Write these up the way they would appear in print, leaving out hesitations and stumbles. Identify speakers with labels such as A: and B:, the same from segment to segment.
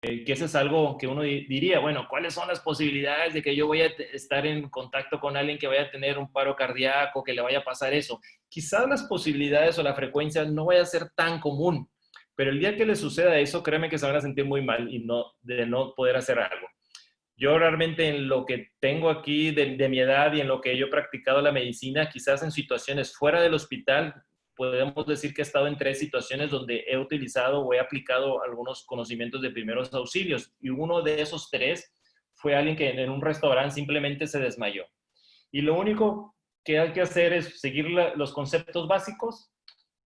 A: Que eso es algo que uno diría, bueno, ¿cuáles son las posibilidades de que yo voy a estar en contacto con alguien que vaya a tener un paro cardíaco, que le vaya a pasar eso? Quizás las posibilidades o la frecuencia no vaya a ser tan común, pero el día que le suceda eso, créeme que se van a sentir muy mal y no, de no poder hacer algo. Yo realmente en lo que tengo aquí de mi edad y en lo que yo he practicado la medicina, quizás en situaciones fuera del hospital, podemos decir que he estado en tres situaciones donde he utilizado o he aplicado algunos conocimientos de primeros auxilios. Y uno de esos tres fue alguien que en un restaurante simplemente se desmayó. Y lo único que hay que hacer es seguir los conceptos básicos,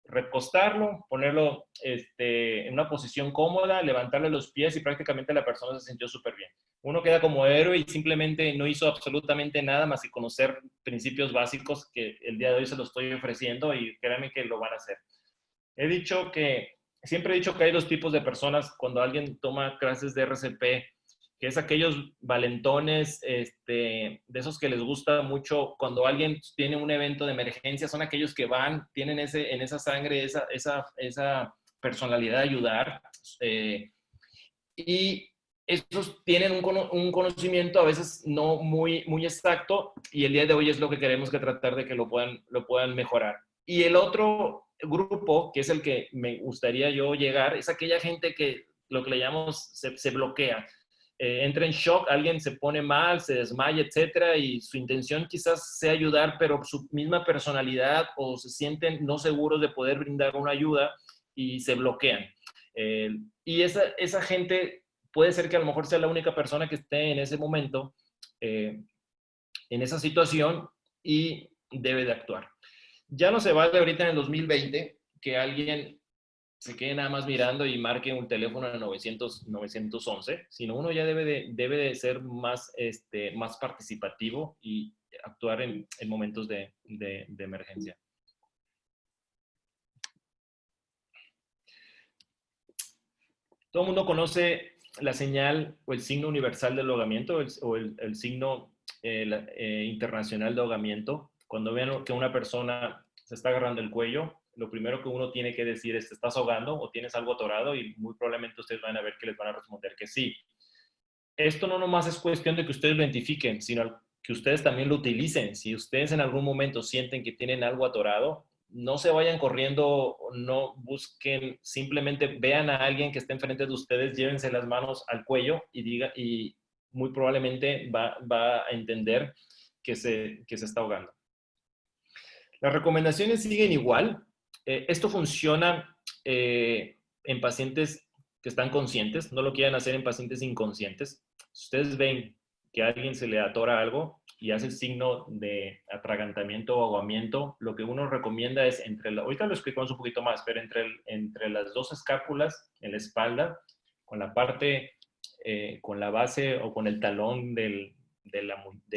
A: recostarlo, ponerlo en una posición cómoda, levantarle los pies y prácticamente la persona se sintió súper bien. Uno queda como héroe y simplemente no hizo absolutamente nada más que conocer principios básicos que el día de hoy se los estoy ofreciendo y créanme que lo van a hacer. Siempre he dicho que hay dos tipos de personas cuando alguien toma clases de RCP, que es aquellos valentones, de esos que les gusta mucho cuando alguien tiene un evento de emergencia, son aquellos que van, tienen en esa sangre esa personalidad de ayudar, y esos tienen un conocimiento a veces no muy exacto y el día de hoy es lo que queremos que tratar de que lo puedan mejorar. Y el otro grupo, que es el que me gustaría yo llegar, es aquella gente que lo que le llamamos se bloquea. Entra en shock, alguien se pone mal, se desmaya, etcétera, y su intención quizás sea ayudar, pero su misma personalidad o se sienten no seguros de poder brindar una ayuda y se bloquean. Y esa gente puede ser que a lo mejor sea la única persona que esté en ese momento, en esa situación y debe de actuar. Ya no se vale ahorita en el 2020 que alguien se quede nada más mirando y marque un teléfono de 911, sino uno ya debe de ser más participativo y actuar en momentos de emergencia. Todo el mundo conoce la señal o el signo universal del ahogamiento o el signo internacional de ahogamiento. Cuando vean que una persona se está agarrando el cuello, lo primero que uno tiene que decir es, ¿te estás ahogando o tienes algo atorado? Y muy probablemente ustedes van a ver que les van a responder que sí. Esto no nomás es cuestión de que ustedes lo identifiquen, sino que ustedes también lo utilicen. Si ustedes en algún momento sienten que tienen algo atorado, no se vayan corriendo, no busquen, simplemente vean a alguien que esté enfrente de ustedes, llévense las manos al cuello y muy probablemente va a entender que se está ahogando. Las recomendaciones siguen igual. Esto funciona en pacientes que están conscientes, no lo quieran hacer en pacientes inconscientes. Si ustedes ven que a alguien se le atora algo y hace el signo de atragantamiento o ahogamiento, lo que uno recomienda es ahorita lo explicamos un poquito más, pero entre las dos escápulas en la espalda, con la parte, con la base o con el talón de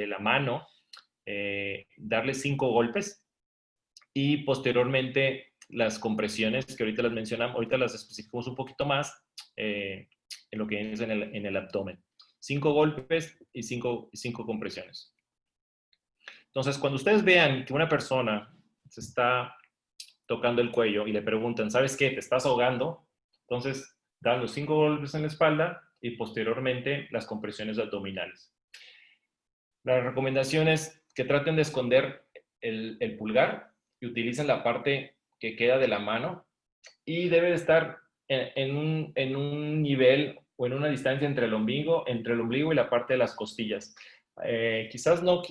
A: la mano, darle 5 golpes y posteriormente las compresiones, que ahorita las mencionamos, ahorita las especificamos un poquito más en lo que es en el abdomen. 5 golpes y 5 compresiones. Entonces, cuando ustedes vean que una persona se está tocando el cuello y le preguntan, ¿sabes qué? ¿Te estás ahogando? Entonces, dan los 5 golpes en la espalda y posteriormente las compresiones abdominales. La recomendación es que traten de esconder el pulgar y utilicen la parte que queda de la mano y debe de estar en un nivel o en una distancia entre el ombligo y la parte de las costillas. Quizás no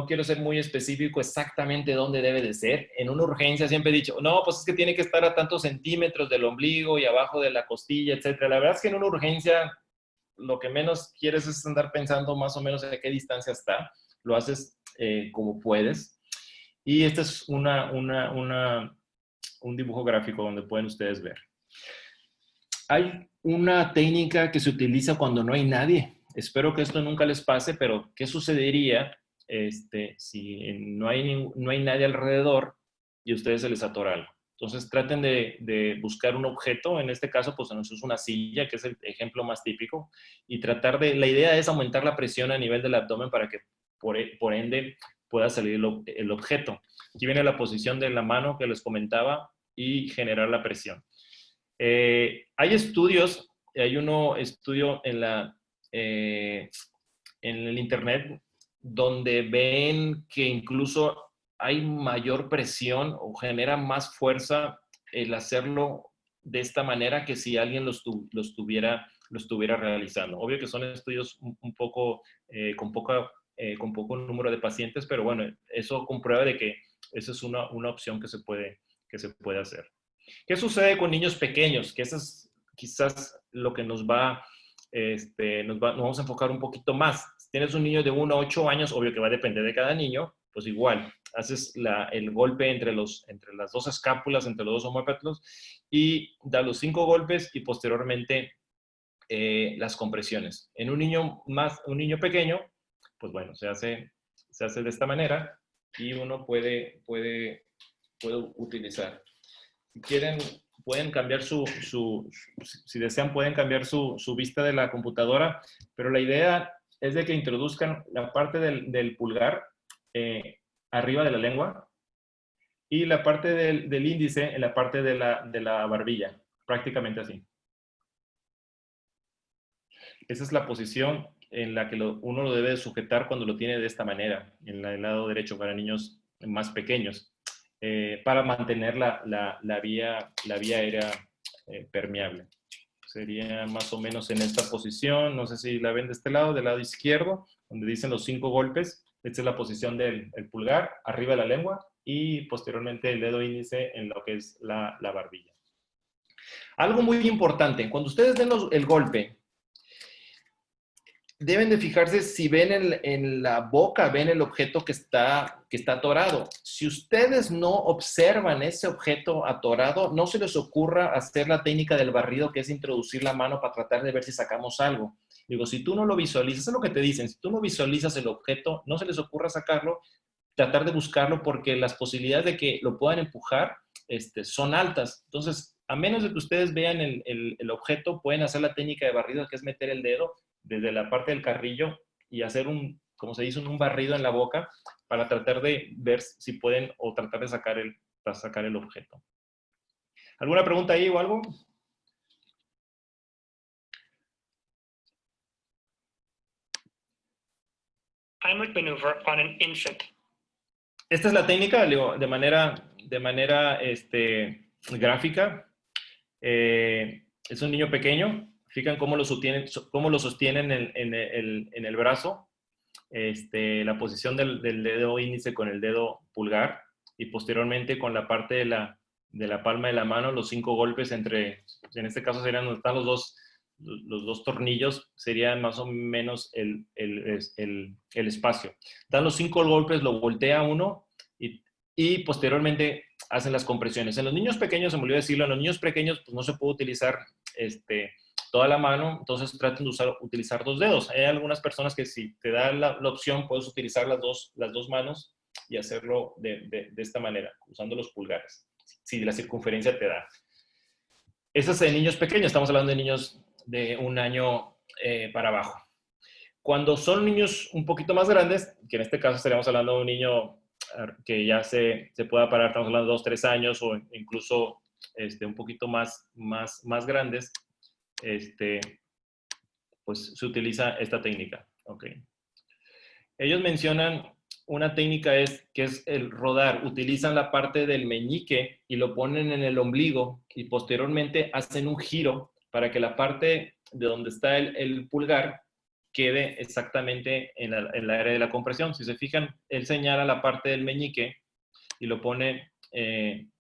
A: quiero ser muy específico exactamente dónde debe de ser. En una urgencia siempre he dicho, no, pues es que tiene que estar a tantos centímetros del ombligo y abajo de la costilla, etcétera. La verdad es que en una urgencia lo que menos quieres es andar pensando más o menos a qué distancia está. Lo haces como puedes. Y este es un dibujo gráfico donde pueden ustedes ver. Hay una técnica que se utiliza cuando no hay nadie. Espero que esto nunca les pase, pero ¿qué sucedería si no hay nadie alrededor y a ustedes se les atora algo? Entonces traten de buscar un objeto, en este caso pues es una silla, que es el ejemplo más típico, y la idea es aumentar la presión a nivel del abdomen para que por ende pueda salir el objeto. Aquí viene la posición de la mano que les comentaba y generar la presión. Hay estudios hay uno estudio en el internet donde ven que incluso hay mayor presión o genera más fuerza el hacerlo de esta manera que si alguien lo estuviera realizando. Obvio que son estudios un poco con poco número de pacientes, pero bueno, eso comprueba de que esa es una opción que se puede hacer. ¿Qué sucede con niños pequeños? Que eso es quizás lo que nos vamos a enfocar un poquito más. Si tienes un niño de 1 a 8 años, obvio que va a depender de cada niño, pues igual, haces el golpe entre las dos escápulas, entre los dos omóplatos, y da los 5 golpes y posteriormente las compresiones. En un niño pequeño, pues bueno, se hace de esta manera y uno puede utilizar. Si quieren, pueden cambiar si desean, pueden cambiar su vista de la computadora, pero la idea es de que introduzcan la parte del pulgar arriba de la lengua y la parte del índice en la parte de la barbilla, prácticamente así. Esa es la posición en la que uno lo debe sujetar cuando lo tiene de esta manera, en el lado derecho para niños más pequeños, para mantener la vía aérea permeable. Sería más o menos en esta posición, no sé si la ven de este lado, del lado izquierdo, donde dicen los 5 golpes. Esta es la posición del pulgar, arriba de la lengua, y posteriormente el dedo índice en lo que es la barbilla. Algo muy importante, cuando ustedes den el golpe, deben de fijarse si ven en la boca, ven el objeto que está atorado. Si ustedes no observan ese objeto atorado, no se les ocurra hacer la técnica del barrido, que es introducir la mano para tratar de ver si sacamos algo. Digo, si tú no lo visualizas, es lo que te dicen, si tú no visualizas el objeto, no se les ocurra sacarlo, tratar de buscarlo porque las posibilidades de que lo puedan empujar son altas. Entonces, a menos de que ustedes vean el objeto, pueden hacer la técnica de barrido, que es meter el dedo desde la parte del carrillo y hacer como se dice, un barrido en la boca para tratar de ver si pueden o tratar de sacar el objeto. ¿Alguna pregunta ahí o algo?
B: Heimlich maneuver on an infant.
A: Esta es la técnica de manera gráfica. Es un niño pequeño. Fijan cómo lo sostienen en el brazo. La posición del dedo índice con el dedo pulgar y posteriormente con la parte de la palma de la mano, los 5 golpes en este caso serían donde están los dos tornillos, serían más o menos el espacio. Dan los 5 golpes, lo voltea uno y posteriormente hacen las compresiones. En los niños pequeños, se me olvidó decirlo, en los niños pequeños pues no se puede utilizar toda la mano, entonces traten de utilizar 2 dedos. Hay algunas personas que si te da la opción, puedes utilizar las dos manos y hacerlo de esta manera, usando los pulgares, si la circunferencia te da. Eso es en niños pequeños, estamos hablando de niños de 1 año para abajo. Cuando son niños un poquito más grandes, que en este caso estaríamos hablando de un niño que ya se pueda parar, estamos hablando de 2, 3 años o incluso un poquito más grandes, pues se utiliza esta técnica. Okay. Ellos mencionan una técnica que es el rodar. Utilizan la parte del meñique y lo ponen en el ombligo y posteriormente hacen un giro para que la parte de donde está el pulgar quede exactamente en la área de la compresión. Si se fijan, él señala la parte del meñique y lo pone en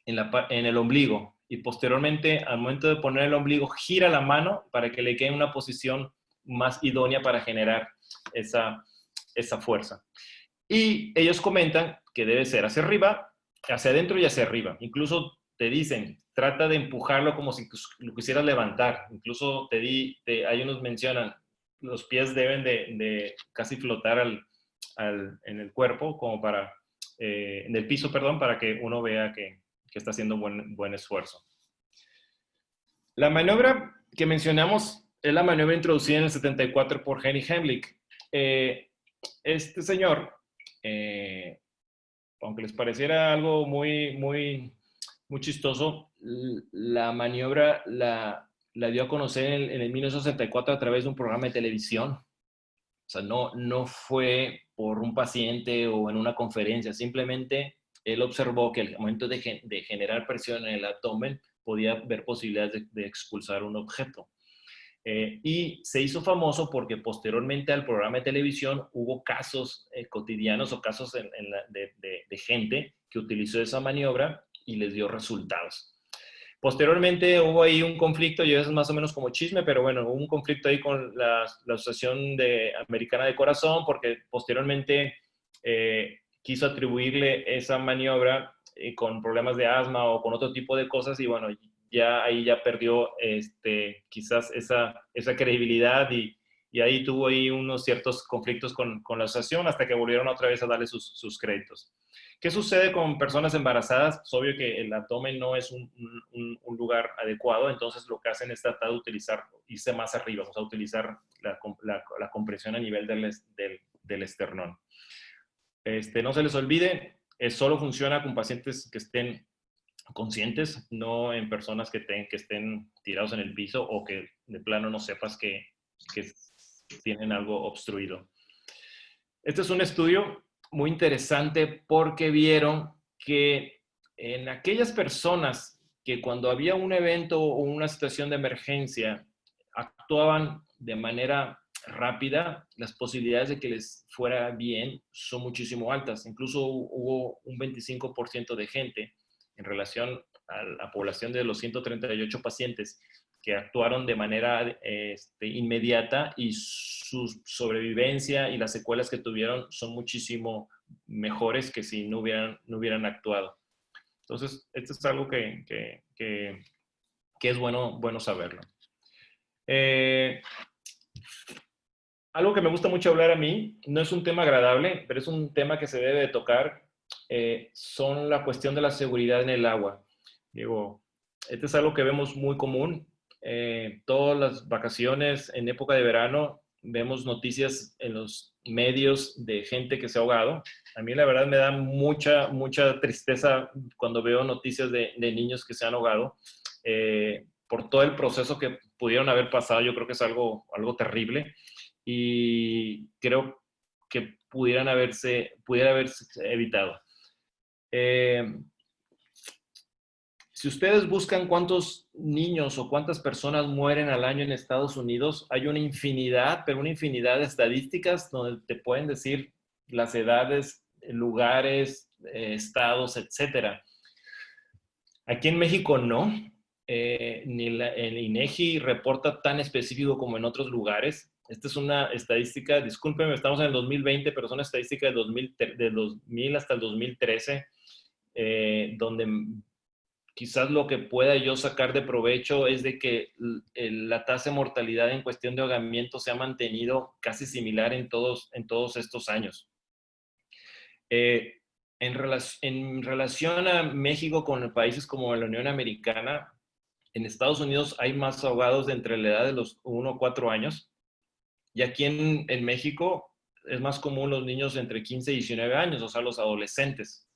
A: el ombligo. Y posteriormente, al momento de poner el ombligo, gira la mano para que le quede en una posición más idónea para generar esa fuerza. Y ellos comentan que debe ser hacia arriba, hacia adentro y hacia arriba. Incluso te dicen, trata de empujarlo como si lo quisieras levantar. Incluso hay unos mencionan, los pies deben de casi flotar en el cuerpo, como en el piso, perdón, para que uno vea que está haciendo buen esfuerzo. La maniobra que mencionamos es la maniobra introducida en el 74 por Henry Heimlich. Este señor, aunque les pareciera algo muy chistoso, la maniobra la la dio a conocer en el 1964 a través de un programa de televisión. O sea, no fue por un paciente o en una conferencia, simplemente él observó que al momento de generar presión en el abdomen podía haber posibilidades de expulsar un objeto. Y se hizo famoso porque posteriormente al programa de televisión hubo casos cotidianos o casos de gente que utilizó esa maniobra y les dio resultados. Posteriormente hubo ahí un conflicto, y eso es más o menos como chisme, pero bueno, hubo un conflicto ahí con la Asociación Americana de Corazón, porque posteriormente quiso atribuirle esa maniobra con problemas de asma o con otro tipo de cosas, y bueno, ya ahí ya perdió quizás esa credibilidad, y ahí tuvo ahí unos ciertos conflictos con la asociación hasta que volvieron otra vez a darle sus créditos. ¿Qué sucede con personas embarazadas? Es obvio que el abdomen no es un lugar adecuado, entonces lo que hacen es tratar de utilizar, irse más arriba, o sea, utilizar la compresión a nivel del esternón. No se les olvide, solo funciona con pacientes que estén conscientes, no en personas que estén tirados en el piso o que de plano no sepas que tienen algo obstruido. Este es un estudio muy interesante porque vieron que en aquellas personas que cuando había un evento o una situación de emergencia actuaban de manera rápida, las posibilidades de que les fuera bien son muchísimo altas. Incluso hubo un 25% de gente en relación a la población de los 138 pacientes que actuaron de manera inmediata, y su sobrevivencia y las secuelas que tuvieron son muchísimo mejores que si no hubieran actuado. Entonces, esto es algo que es bueno saberlo. Algo que me gusta mucho hablar a mí, no es un tema agradable, pero es un tema que se debe de tocar, son la cuestión de la seguridad en el agua. Digo, este es algo que vemos muy común. Todas las vacaciones en época de verano vemos noticias en los medios de gente que se ha ahogado. A mí la verdad me da mucha tristeza cuando veo noticias de niños que se han ahogado. Por todo el proceso que pudieron haber pasado, yo creo que es algo terrible, y creo que pudiera haberse evitado. Si ustedes buscan cuántos niños o cuántas personas mueren al año en Estados Unidos, hay una infinidad, pero una infinidad de estadísticas donde te pueden decir las edades, lugares, estados, etcétera. Aquí en México no. Ni el INEGI reporta tan específico como en otros lugares. Esta es una estadística, discúlpenme, estamos en el 2020, pero es una estadística de 2000 hasta el 2013, donde quizás lo que pueda yo sacar de provecho es de que la tasa de mortalidad en cuestión de ahogamiento se ha mantenido casi similar en todos estos años. En relación a México con países como la Unión Americana, en Estados Unidos hay más ahogados de entre la edad de los 1 a 4 años, y aquí en México es más común los niños entre 15 y 19 años, o sea, los adolescentes.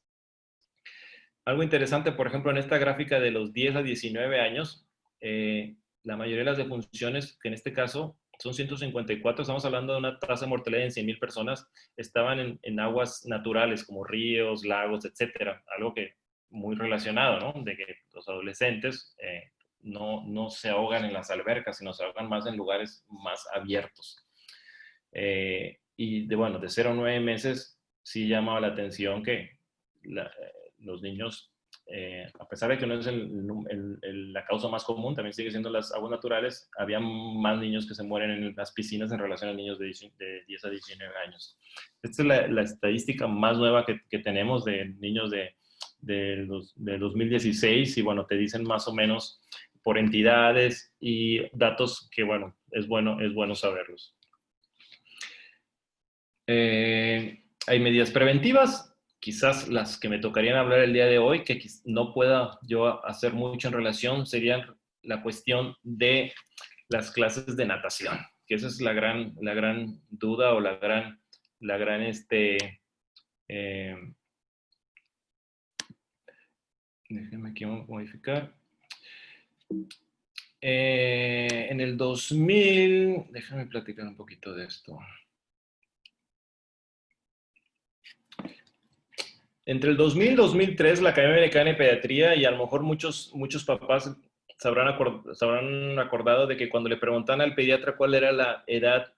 A: Algo interesante, por ejemplo, en esta gráfica de los 10 a 19 años, la mayoría de las defunciones, que en este caso son 154, estamos hablando de una tasa de mortalidad en 100,000 personas, estaban en aguas naturales como ríos, lagos, etcétera. Algo que muy relacionado, ¿no? De que los adolescentes no se ahogan en las albercas, sino se ahogan más en lugares más abiertos. Y de 0 a 9 meses sí llamaba la atención que los niños, a pesar de que no es la causa más común, también sigue siendo las aguas naturales, había más niños que se mueren en las piscinas en relación a niños de 10 a 19 años. Esta es la estadística más nueva que tenemos de niños de 2016, y bueno, te dicen más o menos por entidades y datos que, bueno, es bueno saberlos. Hay medidas preventivas, quizás las que me tocarían hablar el día de hoy, que no pueda yo hacer mucho en relación, serían la cuestión de las clases de natación, que esa es la gran duda, o la gran déjenme aquí modificar. En el 2000, déjame platicar un poquito de esto. Entre el 2000 y 2003, la Academia Americana de Pediatría, y a lo mejor muchos papás se habrán acordado de que cuando le preguntan al pediatra cuál era la edad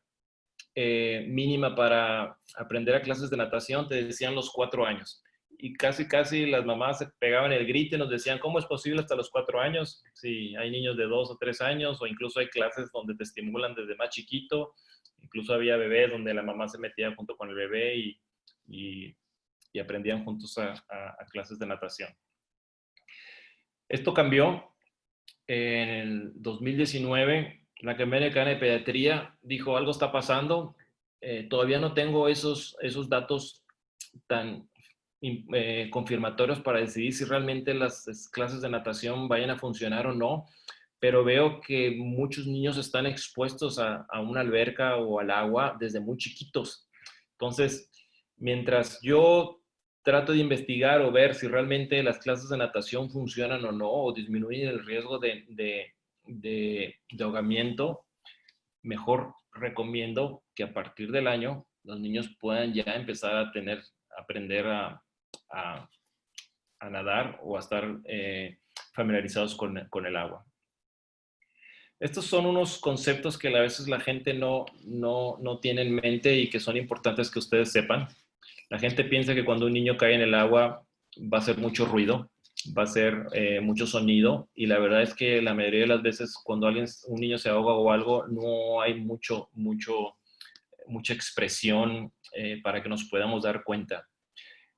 A: mínima para aprender a clases de natación, te decían los 4 años. Y casi las mamás se pegaban el grito y nos decían, ¿cómo es posible hasta los 4 años? Si hay niños de 2 o 3 años, o incluso hay clases donde te estimulan desde más chiquito. Incluso había bebés donde la mamá se metía junto con el bebé y aprendían juntos a clases de natación. Esto cambió en el 2019. La Academia Americana de Pediatría dijo, algo está pasando. Todavía no tengo esos datos tan confirmatorios para decidir si realmente las clases de natación vayan a funcionar o no, pero veo que muchos niños están expuestos a una alberca o al agua desde muy chiquitos. Entonces, mientras yo trato de investigar o ver si realmente las clases de natación funcionan o no, o disminuyen el riesgo de ahogamiento, mejor recomiendo que a partir del año los niños puedan ya empezar a aprender a nadar o a estar familiarizados con el agua. Estos son unos conceptos que a veces la gente no tiene en mente y que son importantes que ustedes sepan. La gente piensa que cuando un niño cae en el agua va a hacer mucho ruido, va a ser mucho sonido, y la verdad es que la mayoría de las veces cuando un niño se ahoga o algo, no hay mucha expresión para que nos podamos dar cuenta.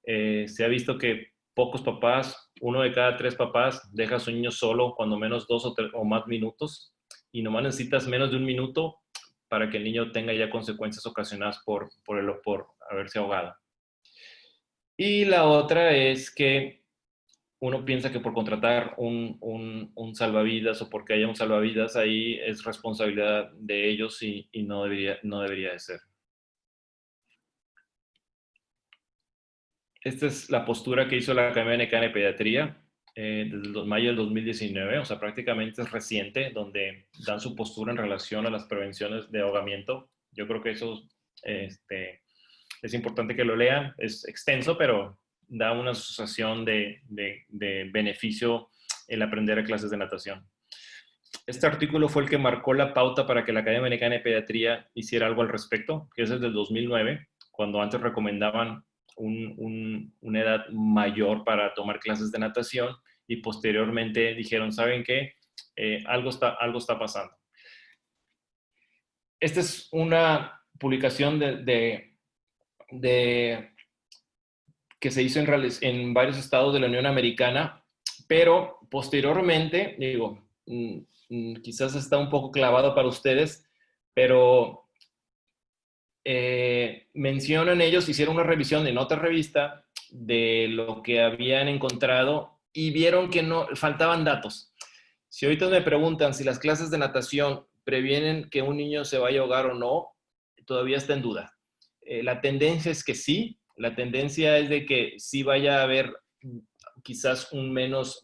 A: Se ha visto que pocos papás, 1 de cada 3 papás, deja a su niño solo cuando menos 2 o más minutos, y nomás necesitas menos de 1 minuto para que el niño tenga ya consecuencias ocasionadas por haberse ahogado. Y la otra es que uno piensa que por contratar un salvavidas o porque haya un salvavidas ahí es responsabilidad de ellos, y no debería de ser. Esta es la postura que hizo la Academia Americana de Pediatría desde mayo del 2019, o sea, prácticamente es reciente, donde dan su postura en relación a las prevenciones de ahogamiento. Yo creo que eso es importante que lo lean. Es extenso, pero da una asociación de beneficio el aprender a clases de natación. Este artículo fue el que marcó la pauta para que la Academia Americana de Pediatría hiciera algo al respecto, que es desde el 2009, cuando antes recomendaban una edad mayor para tomar clases de natación, y posteriormente dijeron, ¿saben qué? Algo está pasando. Esta es una publicación que se hizo en varios estados de la Unión Americana, pero posteriormente, digo, quizás está un poco clavado para ustedes, pero mencionan ellos, hicieron una revisión en otra revista de lo que habían encontrado y vieron que no faltaban datos. Si ahorita me preguntan si las clases de natación previenen que un niño se vaya a ahogar o no, todavía está en duda. La tendencia es que sí, la tendencia es de que sí vaya a haber quizás menos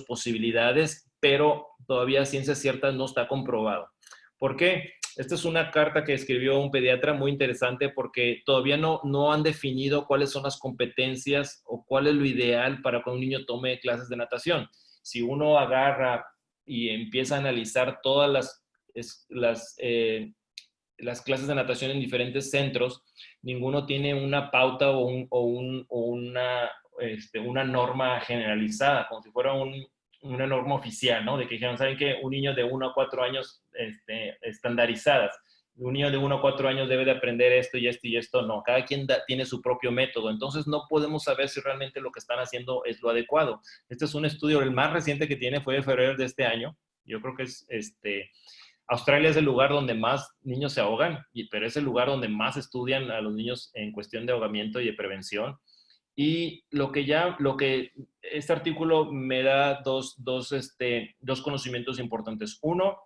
A: posibilidades, pero todavía ciencias ciertas no está comprobado. ¿Por qué? Esta es una carta que escribió un pediatra muy interesante, porque todavía no han definido cuáles son las competencias o cuál es lo ideal para que un niño tome clases de natación. Si uno agarra y empieza a analizar todas las clases de natación en diferentes centros, ninguno tiene una pauta o una norma generalizada, como si fuera una norma oficial, ¿no? De que dijeron, ¿saben qué? Un niño de 1 a 4 años estandarizadas. Un niño de 1 a 4 años debe de aprender esto y esto y esto. No, cada quien tiene su propio método. Entonces no podemos saber si realmente lo que están haciendo es lo adecuado. Este es un estudio, el más reciente que tiene fue de febrero de este año. Yo creo que es Australia es el lugar donde más niños se ahogan, pero es el lugar donde más estudian a los niños en cuestión de ahogamiento y de prevención. Y lo que este artículo me da dos conocimientos importantes. Uno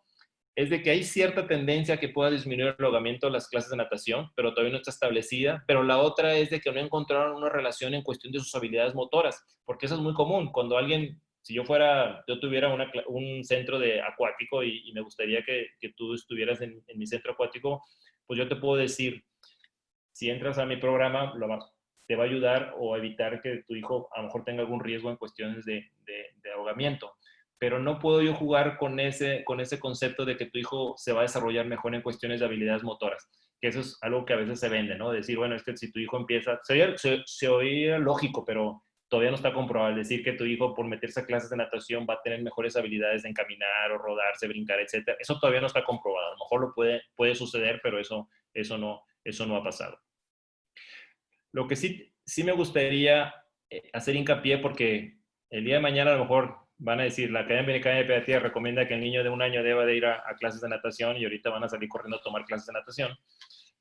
A: es de que hay cierta tendencia que pueda disminuir el ahogamiento en las clases de natación, pero todavía no está establecida. Pero la otra es de que no encontraron una relación en cuestión de sus habilidades motoras, porque eso es muy común. Cuando alguien si yo tuviera un centro acuático y me gustaría que tú estuvieras en mi centro acuático, pues yo te puedo decir, si entras a mi programa, te va a ayudar o a evitar que tu hijo a lo mejor tenga algún riesgo en cuestiones de ahogamiento. Pero no puedo yo jugar con ese concepto de que tu hijo se va a desarrollar mejor en cuestiones de habilidades motoras, que eso es algo que a veces se vende, ¿no? Decir, bueno, es que si tu hijo empieza, se oía lógico, pero todavía no está comprobado. Decir que tu hijo por meterse a clases de natación va a tener mejores habilidades en caminar o rodarse, brincar, etcétera, eso todavía no está comprobado. A lo mejor puede suceder, pero eso no ha pasado. Lo que sí me gustaría hacer hincapié, porque el día de mañana a lo mejor van a decir, la Academia Americana de Pediatría recomienda que el niño de 1 año deba de ir a clases de natación y ahorita van a salir corriendo a tomar clases de natación,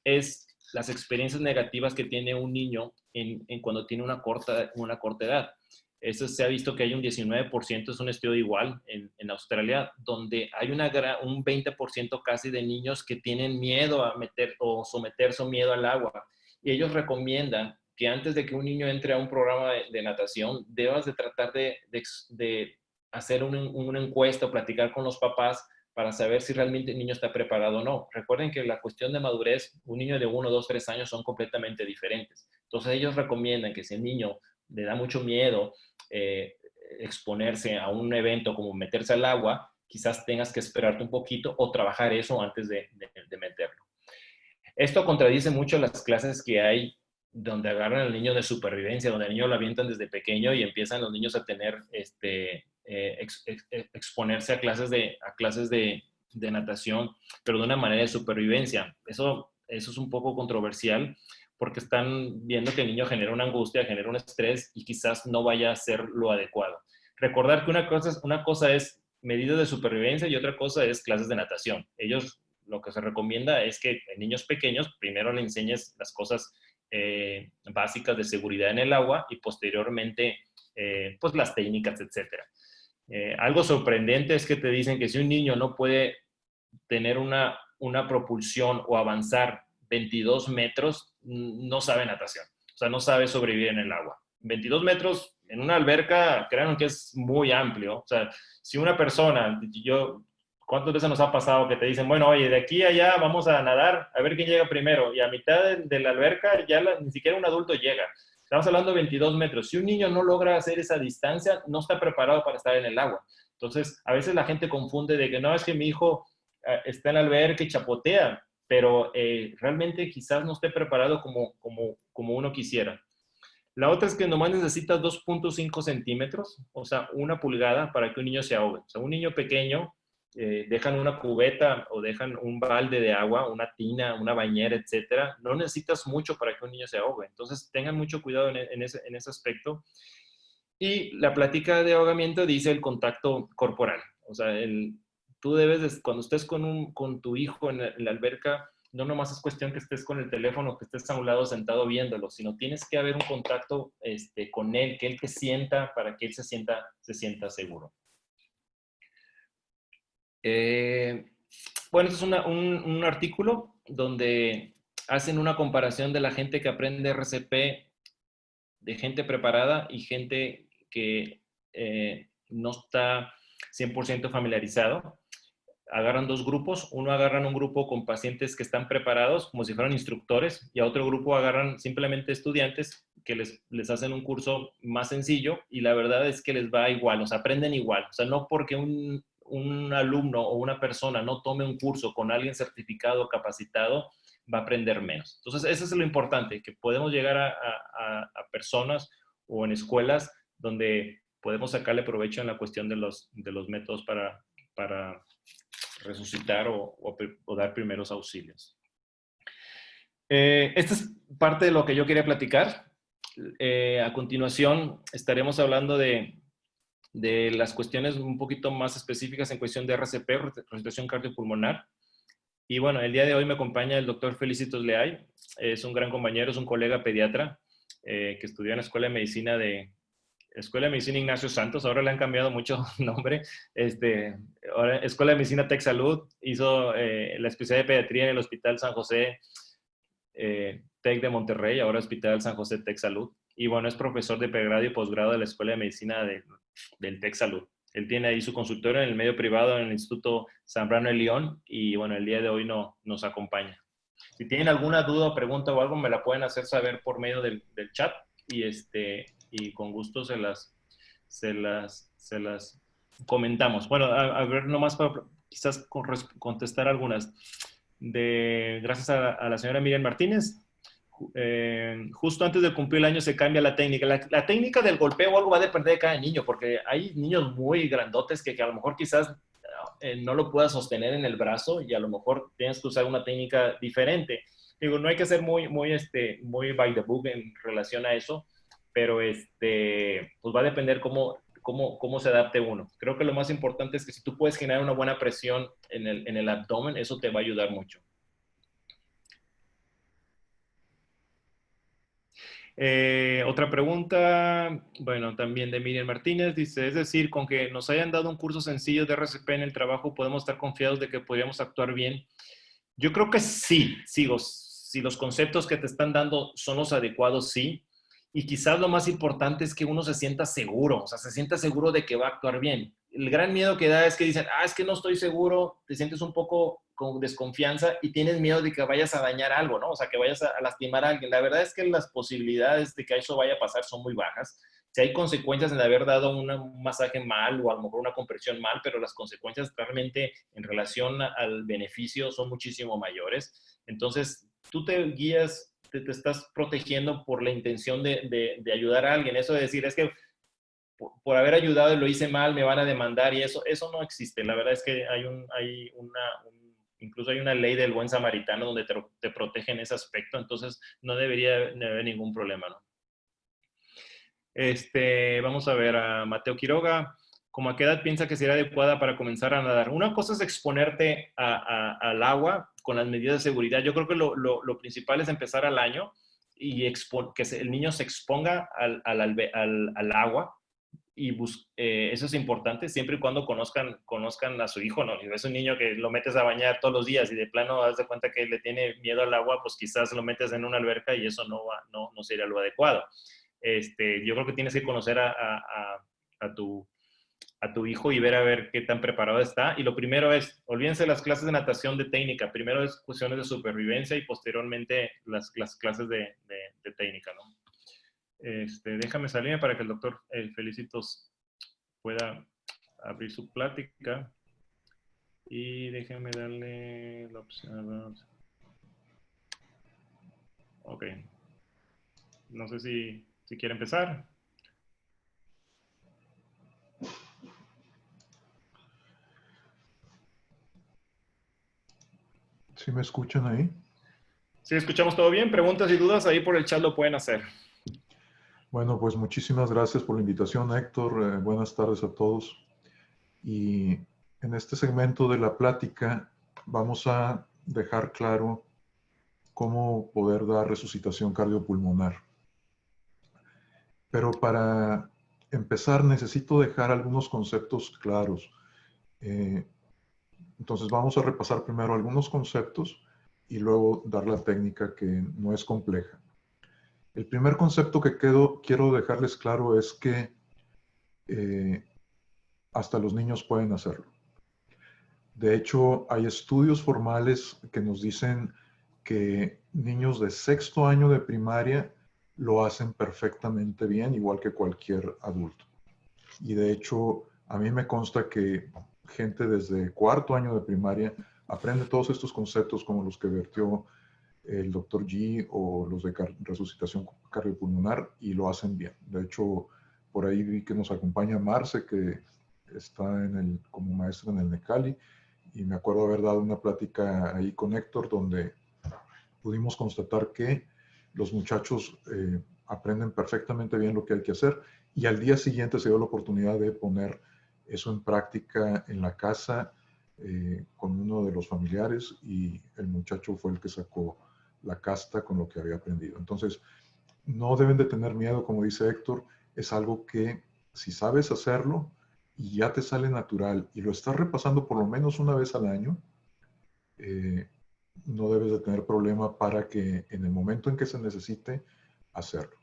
A: es las experiencias negativas que tiene un niño en cuando tiene una corta edad. Eso se ha visto que hay un 19%, es un estudio igual en Australia, donde hay un 20% casi de niños que tienen miedo a meter o someterse o miedo al agua. Y ellos recomiendan que antes de que un niño entre a un programa de natación, debas de tratar de hacer una encuesta o platicar con los papás para saber si realmente el niño está preparado o no. Recuerden que la cuestión de madurez, un niño de 1, 2, 3 años son completamente diferentes. Entonces ellos recomiendan que si el niño le da mucho miedo exponerse a un evento como meterse al agua, quizás tengas que esperarte un poquito o trabajar eso antes de meterlo. Esto contradice mucho las clases que hay donde agarran al niño de supervivencia, donde al niño lo avientan desde pequeño y empiezan los niños a tener, exponerse a clases de natación, pero de una manera de supervivencia. Eso es un poco controversial porque están viendo que el niño genera una angustia, genera un estrés y quizás no vaya a ser lo adecuado. Recordar que una cosa es medidas de supervivencia y otra cosa es clases de natación. Ellos lo que se recomienda es que en niños pequeños primero le enseñes las cosas básicas de seguridad en el agua y posteriormente pues las técnicas, etcétera. Algo sorprendente es que te dicen que si un niño no puede tener una propulsión o avanzar 22 metros, no sabe natación. O sea, no sabe sobrevivir en el agua. 22 metros en una alberca, créanme que es muy amplio. O sea, si una persona, ¿cuántas veces nos ha pasado que te dicen, bueno, oye, de aquí a allá vamos a nadar, a ver quién llega primero? Y a mitad de la alberca ya ni siquiera un adulto llega. Estamos hablando de 22 metros. Si un niño no logra hacer esa distancia, no está preparado para estar en el agua. Entonces, a veces la gente confunde de que no, es que mi hijo está en la alberca y chapotea, pero realmente quizás no esté preparado como uno quisiera. La otra es que nomás necesitas 2.5 centímetros, o sea, 1 pulgada para que un niño se ahogue. O sea, un niño pequeño, dejan una cubeta o dejan un balde de agua, una tina, una bañera, etcétera. No necesitas mucho para que un niño se ahogue. Entonces, tengan mucho cuidado en ese aspecto. Y la plática de ahogamiento dice el contacto corporal. O sea, tú debes, cuando estés con tu hijo en la alberca, no nomás es cuestión que estés con el teléfono, que estés a un lado sentado viéndolo, sino tienes que haber un contacto con él, que él te sienta para que él se sienta seguro. Bueno, este es un artículo donde hacen una comparación de la gente que aprende RCP, de gente preparada y gente que no está 100% familiarizado. Agarran 2 grupos. Agarran un grupo con pacientes que están preparados, como si fueran instructores, y a otro grupo agarran simplemente estudiantes que les hacen un curso más sencillo y la verdad es que les va igual, o sea, aprenden igual. O sea, no porque un alumno o una persona no tome un curso con alguien certificado, capacitado, va a aprender menos. Entonces, eso es lo importante, que podemos llegar a personas o en escuelas donde podemos sacarle provecho en la cuestión de los métodos para resucitar o dar primeros auxilios. Esta es parte de lo que yo quería platicar. A continuación estaremos hablando de las cuestiones un poquito más específicas en cuestión de RCP, resucitación cardiopulmonar. Y bueno, el día de hoy me acompaña el doctor Felicitos Leay. Es un gran compañero, es un colega pediatra que estudió en la Escuela de Medicina Ignacio Santos. Ahora le han cambiado mucho nombre. Ahora Escuela de Medicina Tec Salud. Hizo la especialidad de pediatría en el Hospital San José Tec de Monterrey, ahora Hospital San José Tec Salud. Y bueno, es profesor de pregrado y posgrado de la Escuela de Medicina de del Tec Salud. Él tiene ahí su consultorio en el medio privado en el Instituto Zambrano de León y bueno, el día de hoy nos acompaña. Si tienen alguna duda o pregunta o algo, me la pueden hacer saber por medio del chat y con gusto se las comentamos. Bueno, a ver, nomás para quizás contestar algunas. Gracias a la señora Miriam Martínez. Justo antes de cumplir el año se cambia la técnica. La técnica del golpeo o algo va a depender de cada niño, porque hay niños muy grandotes que a lo mejor quizás no lo puedas sostener en el brazo y a lo mejor tienes que usar una técnica diferente. Digo, no hay que ser muy by the book en relación a eso, pero pues va a depender cómo se adapte uno. Creo que lo más importante es que si tú puedes generar una buena presión en el abdomen, eso te va a ayudar mucho. Otra pregunta, bueno, también de Miriam Martínez, dice, es decir, con que nos hayan dado un curso sencillo de RCP en el trabajo, ¿podemos estar confiados de que podríamos actuar bien? Yo creo que sí, si los conceptos que te están dando son los adecuados, sí. Y quizás lo más importante es que uno se sienta seguro, o sea, se sienta seguro de que va a actuar bien. El gran miedo que da es que dicen, es que no estoy seguro, te sientes un poco con desconfianza y tienes miedo de que vayas a dañar algo, ¿no? O sea, que vayas a lastimar a alguien. La verdad es que las posibilidades de que eso vaya a pasar son muy bajas. Si hay consecuencias en haber dado un masaje mal o a lo mejor una compresión mal, pero las consecuencias realmente en relación al beneficio son muchísimo mayores. Entonces, tú te guías, te estás protegiendo por la intención de ayudar a alguien. Eso de decir, es que por haber ayudado y lo hice mal, me van a demandar y eso no existe. La verdad es que incluso hay una ley del buen samaritano donde te protege en ese aspecto, entonces no debería haber ningún problema, ¿no? Vamos a ver a Mateo Quiroga. ¿Cómo a qué edad piensa que sería adecuada para comenzar a nadar? Una cosa es exponerte al agua con las medidas de seguridad. Yo creo que lo principal es empezar al año y que el niño se exponga al agua y eso es importante siempre y cuando conozcan a su hijo, ¿no? Si es un niño que lo metes a bañar todos los días y de plano das de cuenta que le tiene miedo al agua, pues quizás lo metes en una alberca y eso no sería lo adecuado. Yo creo que tienes que conocer a tu hijo y ver a ver qué tan preparado está. Y lo primero es, olvídense las clases de natación de técnica. Primero es cuestiones de supervivencia y posteriormente las clases de técnica, ¿no? Déjame salirme para que el doctor Felicitos pueda abrir su plática. Y déjame darle la opción. Ok. No sé si quiere empezar.
C: ¿Sí me escuchan ahí?
A: Sí, escuchamos todo bien. Preguntas y dudas ahí por el chat lo pueden hacer.
C: Bueno, pues muchísimas gracias por la invitación, Héctor. Buenas tardes a todos. Y en este segmento de la plática vamos a dejar claro cómo poder dar resucitación cardiopulmonar. Pero para empezar necesito dejar algunos conceptos claros. Entonces vamos a repasar primero algunos conceptos y luego dar la técnica que no es compleja. El primer concepto que quiero dejarles claro es que hasta los niños pueden hacerlo. De hecho, hay estudios formales que nos dicen que niños de sexto año de primaria lo hacen perfectamente bien, igual que cualquier adulto. Y de hecho, a mí me consta que gente desde cuarto año de primaria aprende todos estos conceptos como los que vertió el doctor G o los de resucitación cardiopulmonar y lo hacen bien. De hecho, por ahí vi que nos acompaña Marce, que está como maestra en el NECALI, y me acuerdo haber dado una plática ahí con Héctor donde pudimos constatar que los muchachos aprenden perfectamente bien lo que hay que hacer y al día siguiente se dio la oportunidad de poner eso en práctica en la casa con uno de los familiares y el muchacho fue el que sacó la casta con lo que había aprendido. Entonces, no deben de tener miedo, como dice Héctor, es algo que si sabes hacerlo y ya te sale natural y lo estás repasando por lo menos una vez al año, no debes de tener problema para que en el momento en que se necesite, hacerlo.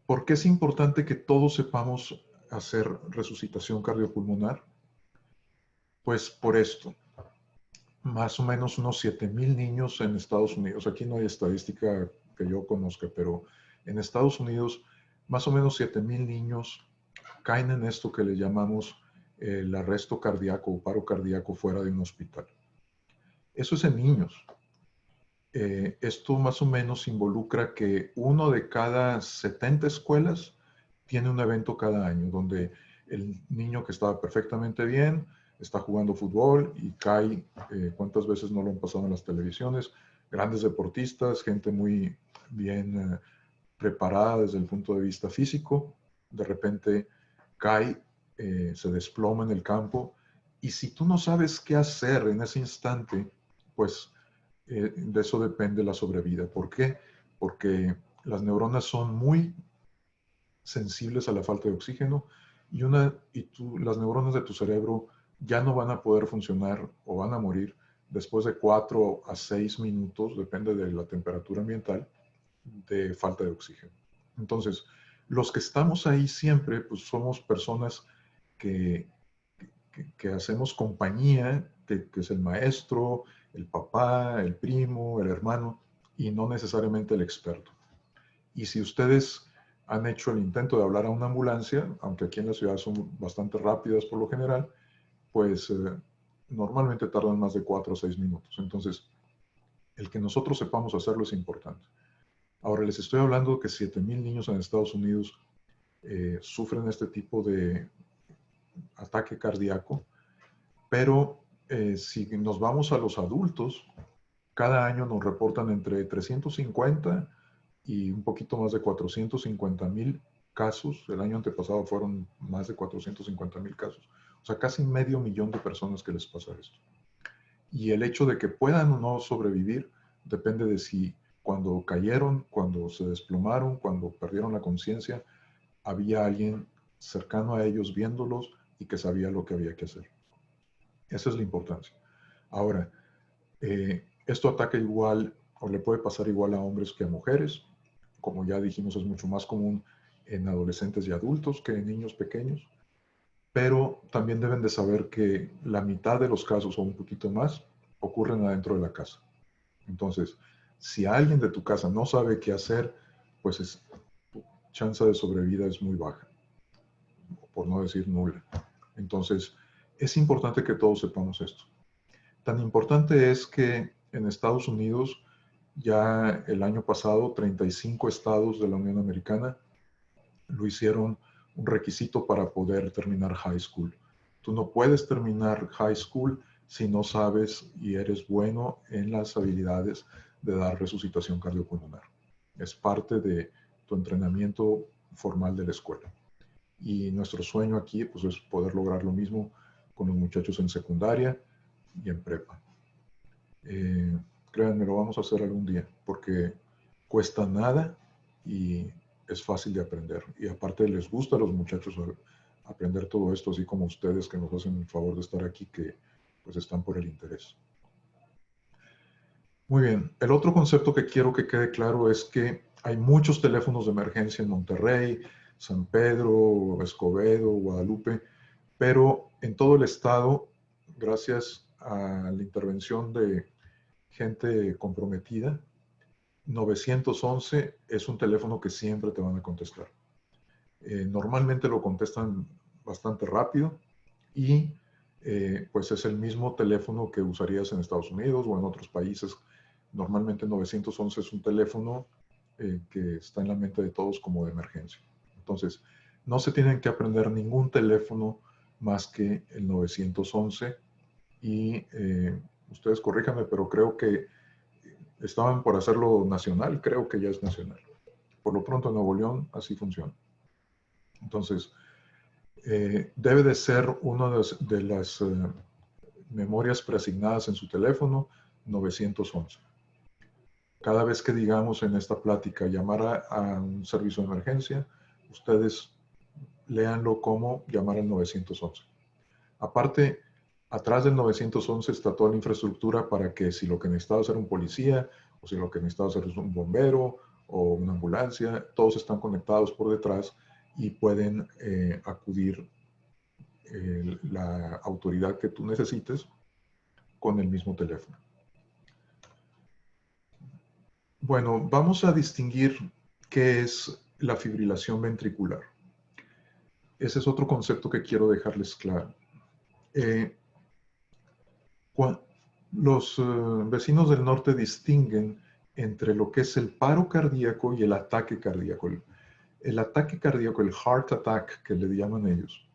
C: ¿Por qué es importante que todos sepamos hacer resucitación cardiopulmonar? Pues por esto. Más o menos unos 7,000 niños en Estados Unidos. Aquí no hay estadística que yo conozca, pero en Estados Unidos más o menos 7,000 niños caen en esto que le llamamos el arresto cardíaco o paro cardíaco fuera de un hospital. Eso es en niños. Esto más o menos involucra que uno de cada 70 escuelas tiene un evento cada año donde el niño que estaba perfectamente bien está jugando fútbol y cae. ¿Cuántas veces no lo han pasado en las televisiones? Grandes deportistas, gente muy bien preparada desde el punto de vista físico, de repente cae, se desploma en el campo, y si tú no sabes qué hacer en ese instante, pues de eso depende la sobrevida. ¿Por qué? Porque las neuronas son muy sensibles a la falta de oxígeno las neuronas de tu cerebro ya no van a poder funcionar o van a morir después de 4 a 6 minutos, depende de la temperatura ambiental, de falta de oxígeno. Entonces, los que estamos ahí siempre, pues somos personas que, que hacemos compañía, que es el maestro, el papá, el primo, el hermano, y no necesariamente el experto. Y si ustedes han hecho el intento de hablar a una ambulancia, aunque aquí en la ciudad son bastante rápidas por lo general, pues normalmente tardan más de 4 o 6 minutos. Entonces, el que nosotros sepamos hacerlo es importante. Ahora, les estoy hablando que 7,000 niños en Estados Unidos sufren este tipo de ataque cardíaco, pero si nos vamos a los adultos, cada año nos reportan entre 350 y un poquito más de 450,000 casos. El año antepasado fueron más de 450,000 casos. O sea, casi 500,000 de personas que les pasa esto. Y el hecho de que puedan o no sobrevivir depende de si cuando cayeron, cuando se desplomaron, cuando perdieron la conciencia, había alguien cercano a ellos viéndolos y que sabía lo que había que hacer. Esa es la importancia. Ahora, esto ataca igual o le puede pasar igual a hombres que a mujeres. Como ya dijimos, es mucho más común en adolescentes y adultos que en niños pequeños. Pero también deben de saber que la mitad de los casos o un poquito más ocurren adentro de la casa. Entonces, si alguien de tu casa no sabe qué hacer, pues tu chance de sobrevida es muy baja, por no decir nula. Entonces, es importante que todos sepamos esto. Tan importante es que en Estados Unidos ya el año pasado 35 estados de la Unión Americana lo hicieron un requisito para poder terminar high school. Tú no puedes terminar high school si no sabes y eres bueno en las habilidades de dar resucitación cardiopulmonar. Es parte de tu entrenamiento formal de la escuela. Y nuestro sueño aquí pues, es poder lograr lo mismo con los muchachos en secundaria y en prepa. Créanme, lo vamos a hacer algún día porque cuesta nada y es fácil de aprender. Y aparte les gusta a los muchachos aprender todo esto, así como ustedes que nos hacen el favor de estar aquí, que pues están por el interés. Muy bien, el otro concepto que quiero que quede claro es que hay muchos teléfonos de emergencia en Monterrey, San Pedro, Escobedo, Guadalupe, pero en todo el estado, gracias a la intervención de gente comprometida, 911 es un teléfono que siempre te van a contestar. Normalmente lo contestan bastante rápido y pues es el mismo teléfono que usarías en Estados Unidos o en otros países. Normalmente 911 es un teléfono que está en la mente de todos como de emergencia. Entonces, no se tienen que aprender ningún teléfono más que el 911 y ustedes corríjanme, pero creo que estaban por hacerlo nacional, creo que ya es nacional. Por lo pronto en Nuevo León así funciona. Entonces, debe de ser una de las memorias preasignadas en su teléfono, 911. Cada vez que digamos en esta plática llamar a un servicio de emergencia, ustedes léanlo como llamar al 911. Aparte, atrás del 911 está toda la infraestructura para que si lo que necesitas es un policía, o si lo que necesitas es un bombero, o una ambulancia, todos están conectados por detrás y pueden acudir la autoridad que tú necesites con el mismo teléfono. Bueno, vamos a distinguir qué es la fibrilación ventricular. Ese es otro concepto que quiero dejarles claro. Los vecinos del norte distinguen entre lo que es el paro cardíaco y el ataque cardíaco. El ataque cardíaco, el heart attack que le llaman ellos,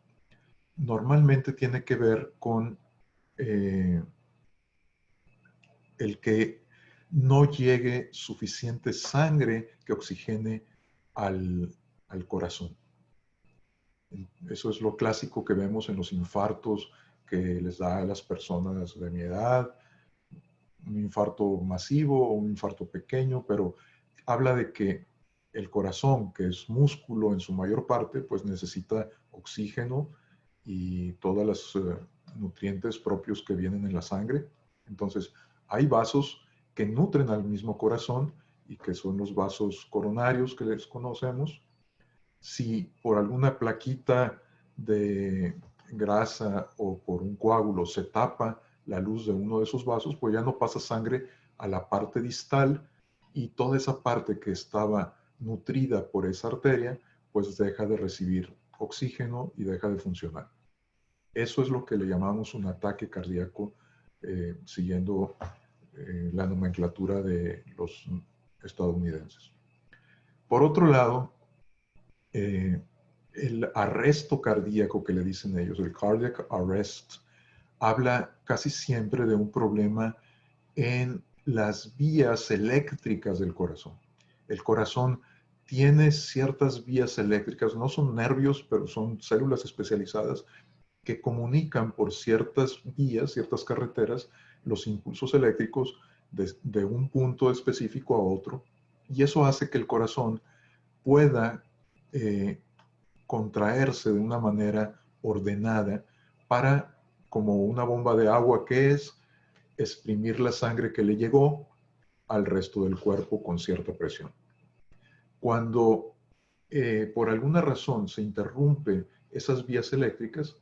C: normalmente tiene que ver con el que no llegue suficiente sangre que oxigene al corazón. Eso es lo clásico que vemos en los infartos que les da a las personas de mi edad, un infarto masivo o un infarto pequeño, pero habla de que el corazón, que es músculo en su mayor parte, pues necesita oxígeno y todos los nutrientes propios que vienen en la sangre. Entonces, hay vasos que nutren al mismo corazón y que son los vasos coronarios que les conocemos. Si por alguna plaquita de grasa o por un coágulo se tapa la luz de uno de esos vasos, pues ya no pasa sangre a la parte distal y toda esa parte que estaba nutrida por esa arteria, pues deja de recibir oxígeno y deja de funcionar. Eso es lo que le llamamos un ataque cardíaco, siguiendo la nomenclatura de los estadounidenses. Por otro lado, el arresto cardíaco que le dicen ellos, el cardiac arrest, habla casi siempre de un problema en las vías eléctricas del corazón. El corazón tiene ciertas vías eléctricas, no son nervios, pero son células especializadas que comunican por ciertas vías, ciertas carreteras, los impulsos eléctricos de un punto específico a otro, y eso hace que el corazón pueda contraerse de una manera ordenada para, como una bomba de agua que es, exprimir la sangre que le llegó al resto del cuerpo con cierta presión. Cuando por alguna razón se interrumpe esas vías eléctricas,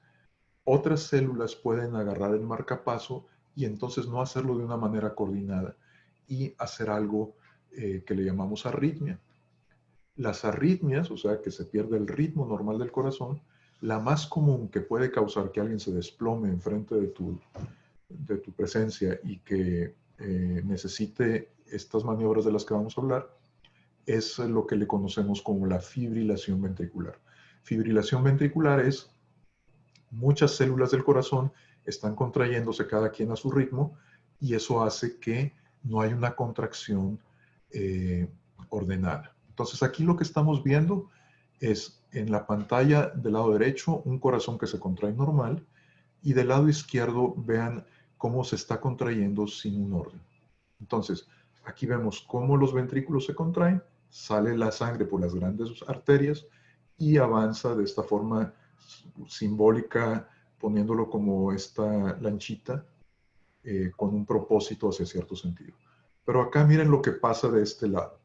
C: otras células pueden agarrar el marcapaso y entonces no hacerlo de una manera coordinada y hacer algo que le llamamos arritmia. Las arritmias, o sea, que se pierde el ritmo normal del corazón, la más común que puede causar que alguien se desplome enfrente de tu presencia y que necesite estas maniobras de las que vamos a hablar, es lo que le conocemos como la fibrilación ventricular. Fibrilación ventricular es muchas células del corazón están contrayéndose cada quien a su ritmo y eso hace que no haya una contracción ordenada. Entonces aquí lo que estamos viendo es en la pantalla del lado derecho un corazón que se contrae normal y del lado izquierdo vean cómo se está contrayendo sin un orden. Entonces aquí vemos cómo los ventrículos se contraen, sale la sangre por las grandes arterias y avanza de esta forma simbólica, poniéndolo como esta lanchita con un propósito hacia cierto sentido. Pero acá miren lo que pasa de este lado.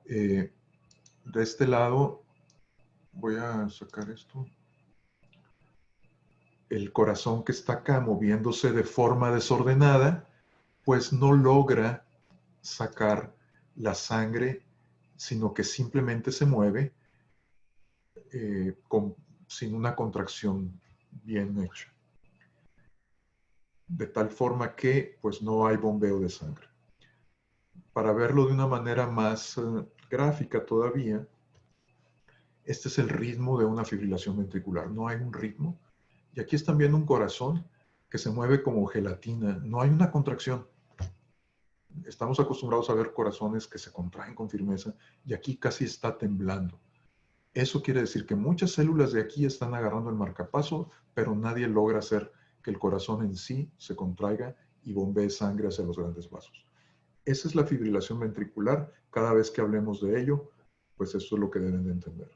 C: De este lado, voy a sacar esto. El corazón que está acá moviéndose de forma desordenada, pues no logra sacar la sangre, sino que simplemente se mueve sin una contracción bien hecha. De tal forma que pues no hay bombeo de sangre. Para verlo de una manera más gráfica todavía, este es el ritmo de una fibrilación ventricular. No hay un ritmo. Y aquí están viendo un corazón que se mueve como gelatina. No hay una contracción. Estamos acostumbrados a ver corazones que se contraen con firmeza y aquí casi está temblando. Eso quiere decir que muchas células de aquí están agarrando el marcapaso, pero nadie logra hacer que el corazón en sí se contraiga y bombee sangre hacia los grandes vasos. Esa es la fibrilación ventricular. Cada vez que hablemos de ello, pues eso es lo que deben de entender.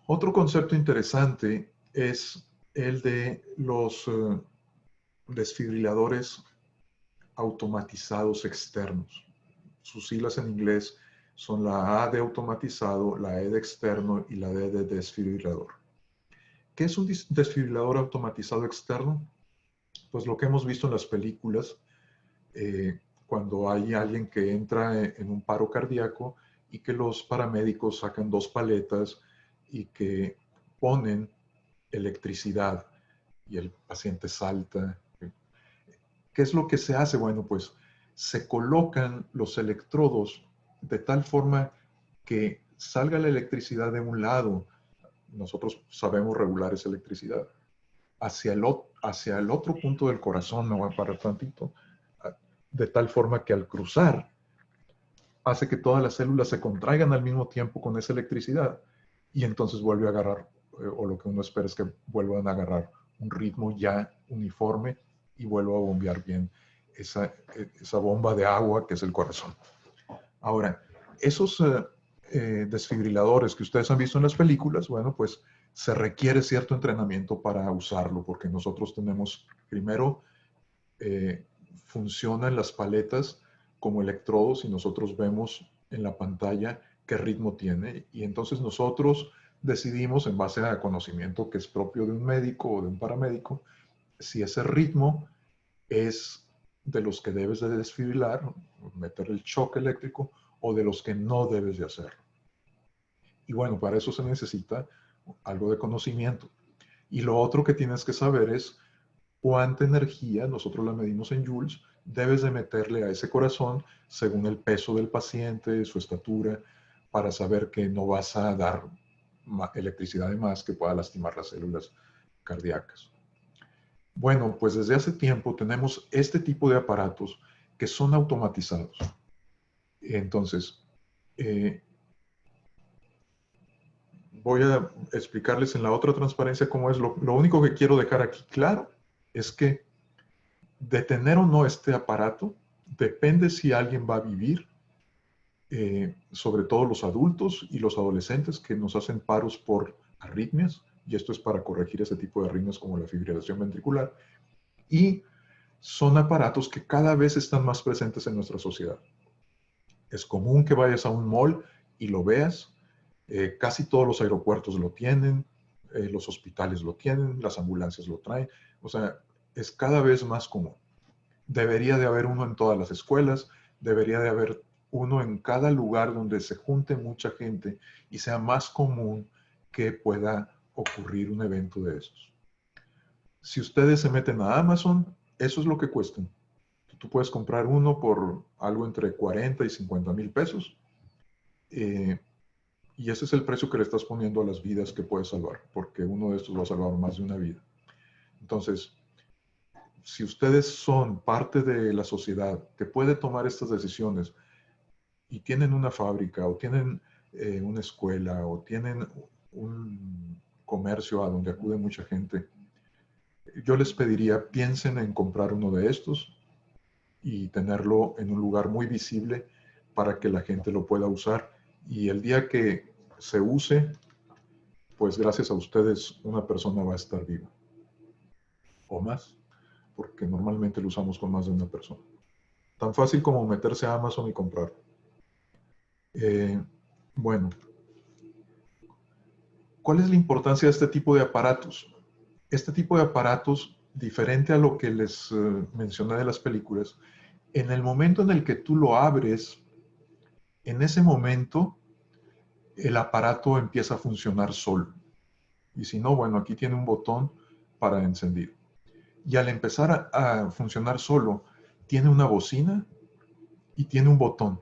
C: Otro concepto interesante es el de los desfibriladores automatizados externos. sus siglas en inglés son la A de automatizado, la E de externo y la D de desfibrilador. ¿Qué es un desfibrilador automatizado externo? Pues lo que hemos visto en las películas, cuando hay alguien que entra en un paro cardíaco y que los paramédicos sacan dos paletas y que ponen electricidad y el paciente salta. ¿Qué es lo que se hace? Bueno, pues se colocan los electrodos de tal forma que salga la electricidad de un lado. Nosotros sabemos regular esa electricidad. Hacia el otro punto del corazón, me voy a parar tantito, de tal forma que al cruzar hace que todas las células se contraigan al mismo tiempo con esa electricidad y entonces vuelve a agarrar, o lo que uno espera es que vuelvan a agarrar un ritmo ya uniforme y vuelva a bombear bien esa bomba de agua que es el corazón. Ahora, esos desfibriladores que ustedes han visto en las películas, bueno, pues se requiere cierto entrenamiento para usarlo, porque nosotros tenemos, primero, funcionan las paletas como electrodos y nosotros vemos en la pantalla qué ritmo tiene y entonces nosotros decidimos en base a conocimiento que es propio de un médico o de un paramédico si ese ritmo es de los que debes de desfibrilar, meter el shock eléctrico o de los que no debes de hacerlo. Y bueno, para eso se necesita algo de conocimiento. Y lo otro que tienes que saber es cuánta energía, nosotros la medimos en joules, debes de meterle a ese corazón según el peso del paciente, su estatura, para saber que no vas a dar electricidad de más que pueda lastimar las células cardíacas. Bueno, pues desde hace tiempo tenemos este tipo de aparatos que son automatizados. Entonces, voy a explicarles en la otra transparencia cómo es. Lo único que quiero dejar aquí claro es que de tener o no este aparato, depende si alguien va a vivir, sobre todo los adultos y los adolescentes que nos hacen paros por arritmias, y esto es para corregir ese tipo de arritmias como la fibrilación ventricular, y son aparatos que cada vez están más presentes en nuestra sociedad. Es común que vayas a un mall y lo veas, casi todos los aeropuertos lo tienen, los hospitales lo tienen, las ambulancias lo traen, o sea, es cada vez más común. Debería de haber uno en todas las escuelas, debería de haber uno en cada lugar donde se junte mucha gente y sea más común que pueda ocurrir un evento de esos. Si ustedes se meten a Amazon, eso es lo que cuestan. Tú puedes comprar uno por algo entre 40 y 50 mil pesos. Y ese es el precio que le estás poniendo a las vidas que puedes salvar, porque uno de estos va a salvar más de una vida. Entonces, si ustedes son parte de la sociedad que puede tomar estas decisiones y tienen una fábrica o tienen una escuela o tienen un comercio a donde acude mucha gente, yo les pediría, piensen en comprar uno de estos y tenerlo en un lugar muy visible para que la gente lo pueda usar. Y el día que se use, pues gracias a ustedes una persona va a estar viva. O más, porque normalmente lo usamos con más de una persona. Tan fácil como meterse a Amazon y comprar. Bueno, ¿cuál es la importancia de este tipo de aparatos? Este tipo de aparatos, diferente a lo que les mencioné de las películas, en el momento en el que tú lo abres, en ese momento el aparato empieza a funcionar solo. Y si no, bueno, aquí tiene un botón para encendido. Y al empezar a funcionar solo, tiene una bocina y tiene un botón.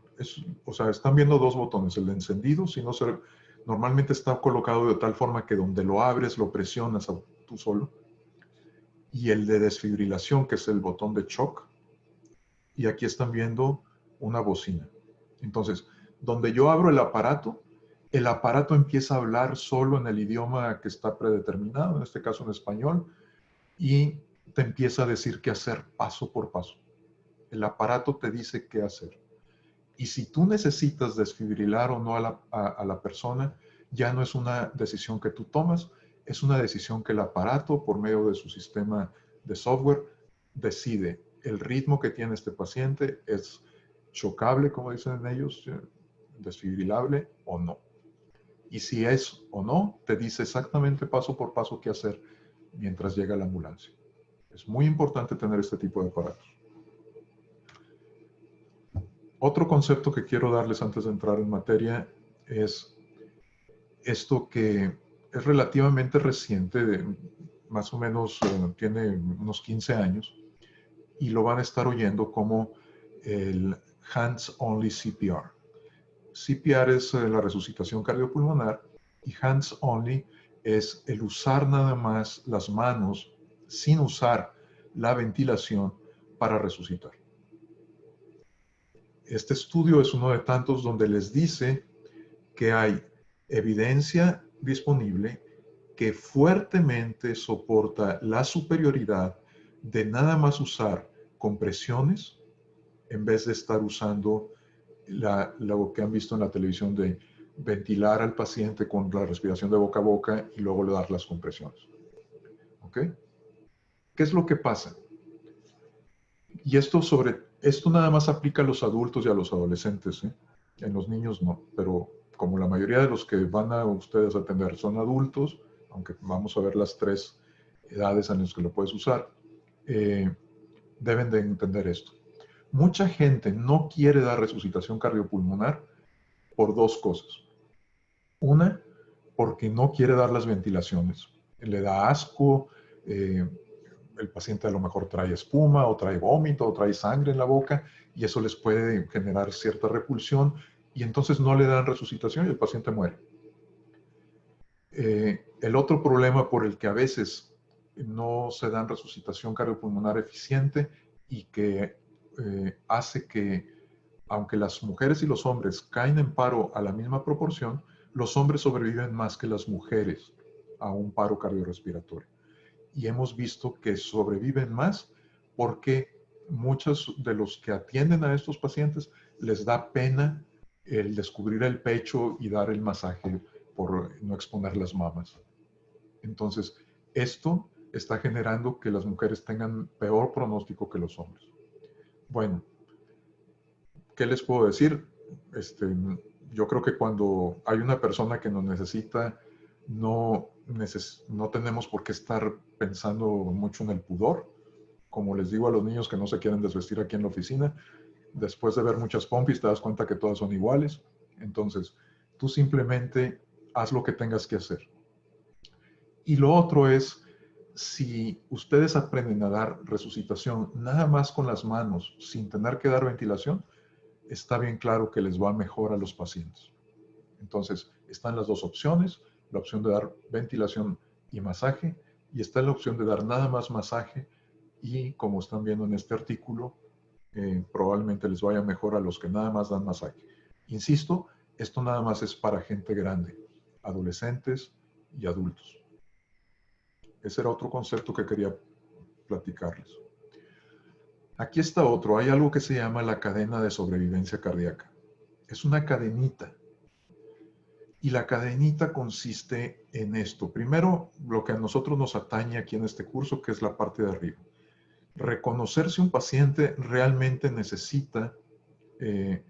C: O sea, están viendo dos botones, el de encendido, si no normalmente está colocado de tal forma que donde lo abres, lo presionas tú solo. Y el de desfibrilación, que es el botón de shock. Y aquí están viendo una bocina. Entonces, donde yo abro el aparato empieza a hablar solo en el idioma que está predeterminado, en este caso en español, y te empieza a decir qué hacer paso por paso. El aparato te dice qué hacer. Y si tú necesitas desfibrilar o no a la persona, ya no es una decisión que tú tomas, es una decisión que el aparato, por medio de su sistema de software, decide. El ritmo que tiene este paciente es chocable, como dicen ellos, desfibrilable o no. Y si es o no, te dice exactamente paso por paso qué hacer mientras llega la ambulancia. Es muy importante tener este tipo de aparatos. Otro concepto que quiero darles antes de entrar en materia es esto que es relativamente reciente, más o menos tiene unos 15 años, y lo van a estar oyendo como el Hands-Only CPR. CPR es la resucitación cardiopulmonar y Hands-Only es el usar nada más las manos sin usar la ventilación para resucitar. Este estudio es uno de tantos donde les dice que hay evidencia disponible que fuertemente soporta la superioridad de nada más usar compresiones en vez de estar usando lo que han visto en la televisión de ventilar al paciente con la respiración de boca a boca y luego le dar las compresiones. ¿Ok? ¿Qué es lo que pasa? Y esto nada más aplica a los adultos y a los adolescentes, ¿eh? En los niños no, pero como la mayoría de los que van a ustedes a atender son adultos, aunque vamos a ver las 3 edades en las que lo puedes usar, deben de entender esto. Mucha gente no quiere dar resucitación cardiopulmonar por 2 cosas. Una, porque no quiere dar las ventilaciones. Le da asco, el paciente a lo mejor trae espuma o trae vómito o trae sangre en la boca y eso les puede generar cierta repulsión y entonces no le dan resucitación y el paciente muere. El otro problema por el que a veces no se dan resucitación cardiopulmonar eficiente y que hace que, aunque las mujeres y los hombres caen en paro a la misma proporción, los hombres sobreviven más que las mujeres a un paro cardiorrespiratorio. Y hemos visto que sobreviven más porque muchos de los que atienden a estos pacientes les da pena el descubrir el pecho y dar el masaje por no exponer las mamas. Entonces, esto está generando que las mujeres tengan peor pronóstico que los hombres. Bueno, ¿qué les puedo decir? Yo creo que cuando hay una persona que nos necesita, no tenemos por qué estar pensando mucho en el pudor. Como les digo a los niños que no se quieren desvestir aquí en la oficina, después de ver muchas pompis te das cuenta que todas son iguales. Entonces, tú simplemente haz lo que tengas que hacer. Y lo otro es, si ustedes aprenden a dar resucitación nada más con las manos, sin tener que dar ventilación, está bien claro que les va mejor a los pacientes. Entonces, están las 2 opciones, la opción de dar ventilación y masaje, y está la opción de dar nada más masaje, y como están viendo en este artículo, probablemente les vaya mejor a los que nada más dan masaje. Insisto, esto nada más es para gente grande, adolescentes y adultos. Ese era otro concepto que quería platicarles. Aquí está otro. Hay algo que se llama la cadena de sobrevivencia cardíaca. Es una cadenita. Y la cadenita consiste en esto. Primero, lo que a nosotros nos atañe aquí en este curso, que es la parte de arriba. Reconocer si un paciente realmente necesita un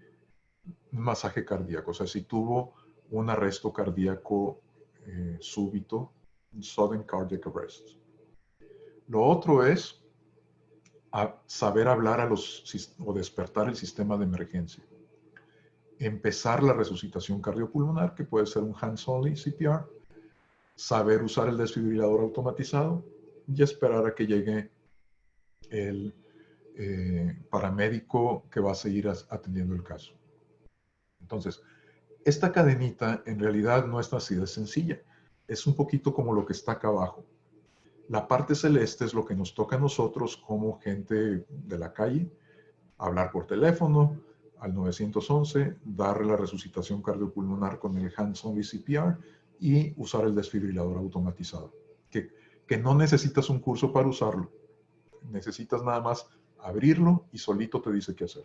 C: masaje cardíaco. O sea, si tuvo un arresto cardíaco súbito, sudden cardiac arrest. Lo otro es saber hablar o despertar el sistema de emergencia. Empezar la resucitación cardiopulmonar, que puede ser un hands-only CPR, saber usar el desfibrilador automatizado y esperar a que llegue el paramédico que va a seguir atendiendo el caso. Entonces, esta cadenita en realidad no es así de sencilla. Es un poquito como lo que está acá abajo. La parte celeste es lo que nos toca a nosotros como gente de la calle, hablar por teléfono al 911, darle la resucitación cardiopulmonar con el hands-only CPR y usar el desfibrilador automatizado. Que no necesitas un curso para usarlo. Necesitas nada más abrirlo y solito te dice qué hacer.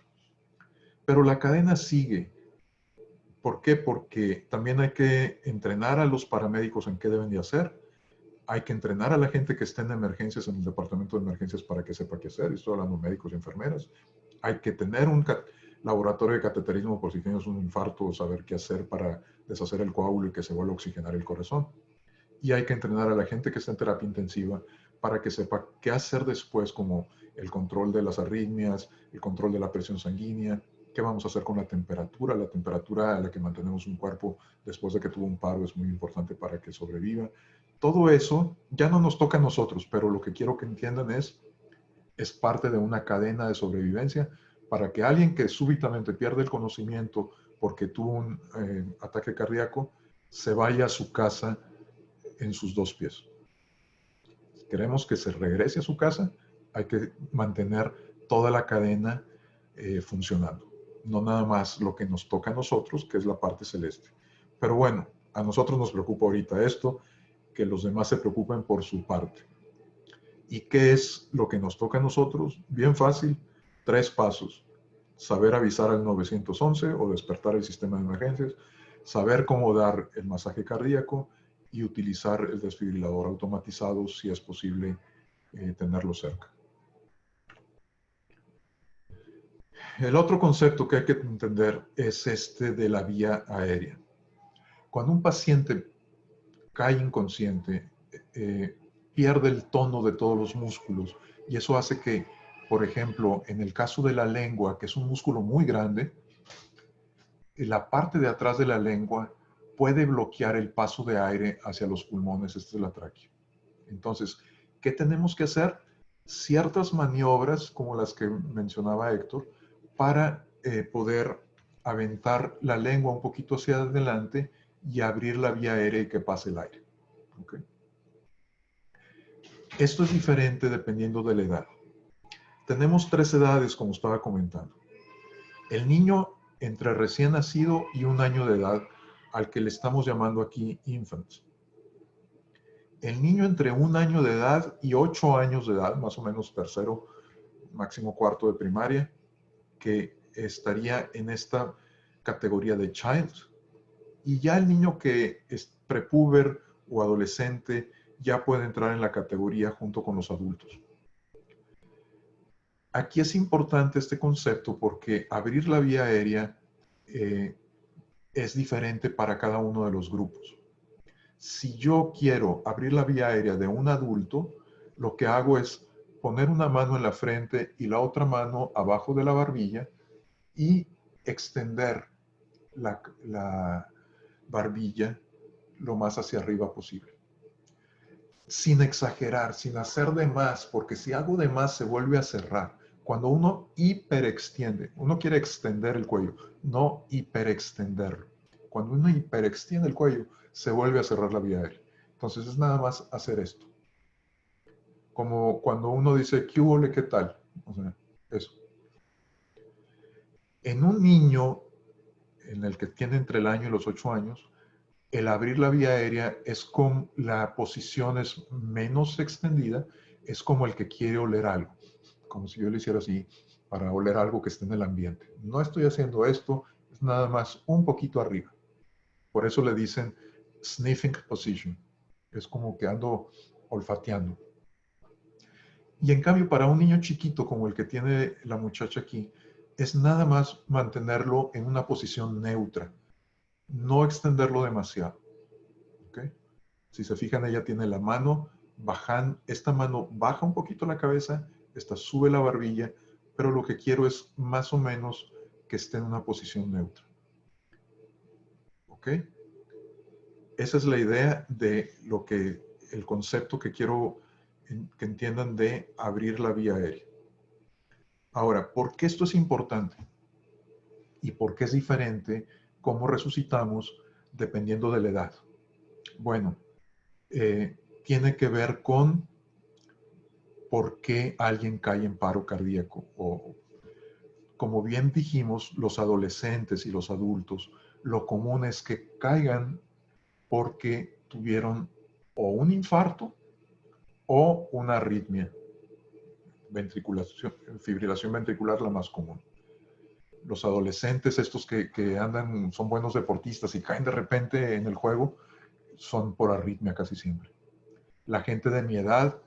C: Pero la cadena sigue. ¿Por qué? Porque también hay que entrenar a los paramédicos en qué deben de hacer. Hay que entrenar a la gente que esté en emergencias, en el departamento de emergencias, para que sepa qué hacer. Estoy hablando de médicos y enfermeras. Hay que tener laboratorio de cateterismo por si tienes un infarto, saber qué hacer para deshacer el coágulo y que se vuelva a oxigenar el corazón. Y hay que entrenar a la gente que está en terapia intensiva para que sepa qué hacer después, como el control de las arritmias, el control de la presión sanguínea, qué vamos a hacer con la temperatura a la que mantenemos un cuerpo después de que tuvo un paro es muy importante para que sobreviva. Todo eso ya no nos toca a nosotros, pero lo que quiero que entiendan es parte de una cadena de sobrevivencia para que alguien que súbitamente pierde el conocimiento porque tuvo un ataque cardíaco se vaya a su casa en sus dos pies. Si queremos que se regrese a su casa, hay que mantener toda la cadena funcionando. No nada más lo que nos toca a nosotros, que es la parte celeste. Pero bueno, a nosotros nos preocupa ahorita esto, que los demás se preocupen por su parte. ¿Y qué es lo que nos toca a nosotros? Bien fácil, 3 pasos. Saber avisar al 911 o despertar el sistema de emergencias, saber cómo dar el masaje cardíaco y utilizar el desfibrilador automatizado si es posible tenerlo cerca. El otro concepto que hay que entender es este de la vía aérea. Cuando un paciente cae inconsciente, pierde el tono de todos los músculos y eso hace que, por ejemplo, en el caso de la lengua, que es un músculo muy grande, la parte de atrás de la lengua puede bloquear el paso de aire hacia los pulmones, esta es la tráquea. Entonces, ¿qué tenemos que hacer? Ciertas maniobras, como las que mencionaba Héctor, para poder aventar la lengua un poquito hacia adelante y abrir la vía aérea y que pase el aire. ¿Okay? Esto es diferente dependiendo de la edad. Tenemos 3 edades, como estaba comentando. El niño entre recién nacido y 1 año de edad, al que le estamos llamando aquí infant. El niño entre 1 año de edad y 8 años de edad, más o menos tercero, máximo cuarto de primaria, que estaría en esta categoría de child. Y ya el niño que es prepuber o adolescente ya puede entrar en la categoría junto con los adultos. Aquí es importante este concepto porque abrir la vía aérea es diferente para cada uno de los grupos. Si yo quiero abrir la vía aérea de un adulto, lo que hago es poner una mano en la frente y la otra mano abajo de la barbilla y extender la barbilla lo más hacia arriba posible. Sin exagerar, sin hacer de más, porque si hago de más se vuelve a cerrar. Cuando uno hiperextiende, uno quiere extender el cuello, no hiperextenderlo. Cuando uno hiperextiende el cuello, se vuelve a cerrar la vía aérea. Entonces es nada más hacer esto. Como cuando uno dice, ¿qué hubo, qué tal? O sea, eso. En un niño, en el que tiene entre el año y los 8 años, el abrir la vía aérea es con la posición es menos extendida, es como el que quiere oler algo, como si yo le hiciera así para oler algo que esté en el ambiente. No estoy haciendo esto, es nada más un poquito arriba. Por eso le dicen sniffing position, es como que ando olfateando. Y en cambio para un niño chiquito como el que tiene la muchacha aquí, es nada más mantenerlo en una posición neutra. No extenderlo demasiado. ¿Okay? Si se fijan, ella tiene la mano bajando, esta mano baja un poquito la cabeza, esta sube la barbilla, pero lo que quiero es más o menos que esté en una posición neutra. ¿Ok? Esa es la idea de lo que, el concepto que quiero que entiendan de abrir la vía aérea. Ahora, ¿por qué esto es importante? ¿Y por qué es diferente cómo resucitamos dependiendo de la edad? Bueno, tiene que ver con por qué alguien cae en paro cardíaco. O, como bien dijimos, los adolescentes y los adultos, lo común es que caigan porque tuvieron o un infarto o una arritmia, fibrilación ventricular la más común. Los adolescentes, estos que andan, son buenos deportistas y caen de repente en el juego, son por arritmia casi siempre. La gente de mi edad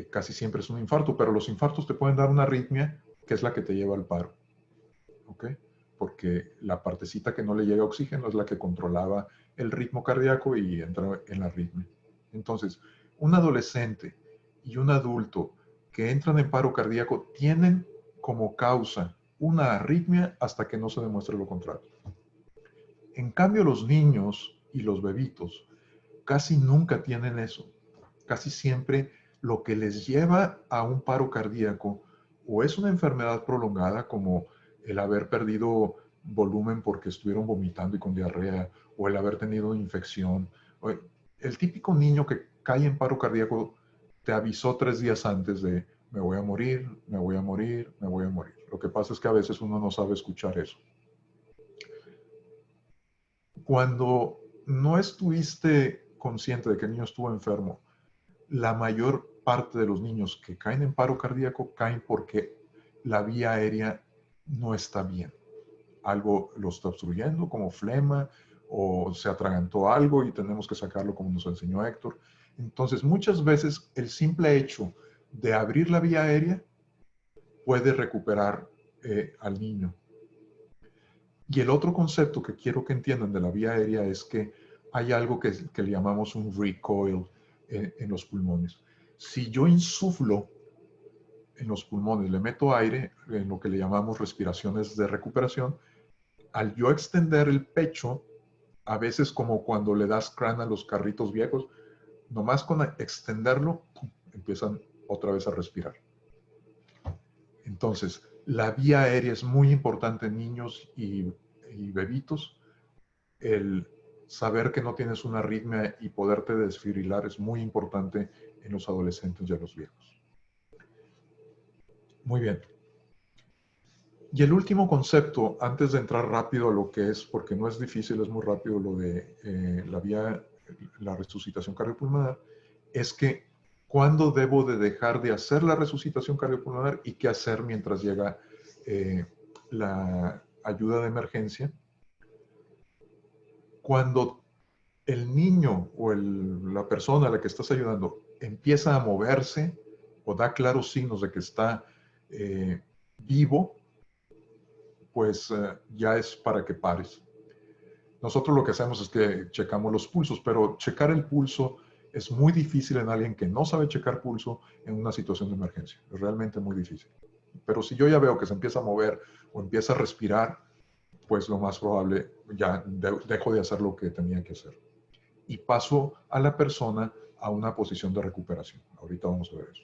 C: casi siempre es un infarto, pero los infartos te pueden dar una arritmia que es la que te lleva al paro. ¿Ok? porque la partecita que no le llega oxígeno es la que controlaba el ritmo cardíaco y entra en la arritmia. Entonces, un adolescente y un adulto que entran en paro cardíaco tienen como causa una arritmia hasta que no se demuestre lo contrario. En cambio, los niños y los bebitos casi nunca tienen eso. Casi siempre lo que les lleva a un paro cardíaco o es una enfermedad prolongada como el haber perdido volumen porque estuvieron vomitando y con diarrea, o el haber tenido una infección. El típico niño que cae en paro cardíaco te avisó 3 días antes de me voy a morir, me voy a morir, me voy a morir. Lo que pasa es que a veces uno no sabe escuchar eso. Cuando no estuviste consciente de que el niño estuvo enfermo, la mayor parte de los niños que caen en paro cardíaco caen porque la vía aérea no está bien. Algo lo está obstruyendo, como flema, o se atragantó algo y tenemos que sacarlo como nos enseñó Héctor. Entonces, muchas veces el simple hecho de abrir la vía aérea puede recuperar al niño. Y el otro concepto que quiero que entiendan de la vía aérea es que hay algo que le llamamos un recoil en los pulmones. Si yo insuflo en los pulmones, le meto aire, en lo que le llamamos respiraciones de recuperación, al yo extender el pecho, a veces como cuando le das crán a los carritos viejos, nomás con extenderlo, empiezan otra vez a respirar. Entonces, la vía aérea es muy importante en niños y bebitos. El saber que no tienes una arritmia y poderte desfibrilar es muy importante en los adolescentes y en los viejos. Muy bien. Y el último concepto, antes de entrar rápido a lo que es, porque no es difícil, es muy rápido lo de la resucitación cardiopulmonar, es que ¿cuándo debo de dejar de hacer la resucitación cardiopulmonar y qué hacer mientras llega la ayuda de emergencia? Cuando el niño o la persona a la que estás ayudando empieza a moverse o da claros signos de que está vivo, pues ya es para que pares. Nosotros lo que hacemos es que checamos los pulsos, pero checar el pulso es muy difícil en alguien que no sabe checar pulso en una situación de emergencia. Es realmente muy difícil. Pero si yo ya veo que se empieza a mover o empieza a respirar, pues lo más probable ya dejo de hacer lo que tenía que hacer. Y paso a la persona a una posición de recuperación. Ahorita vamos a ver eso.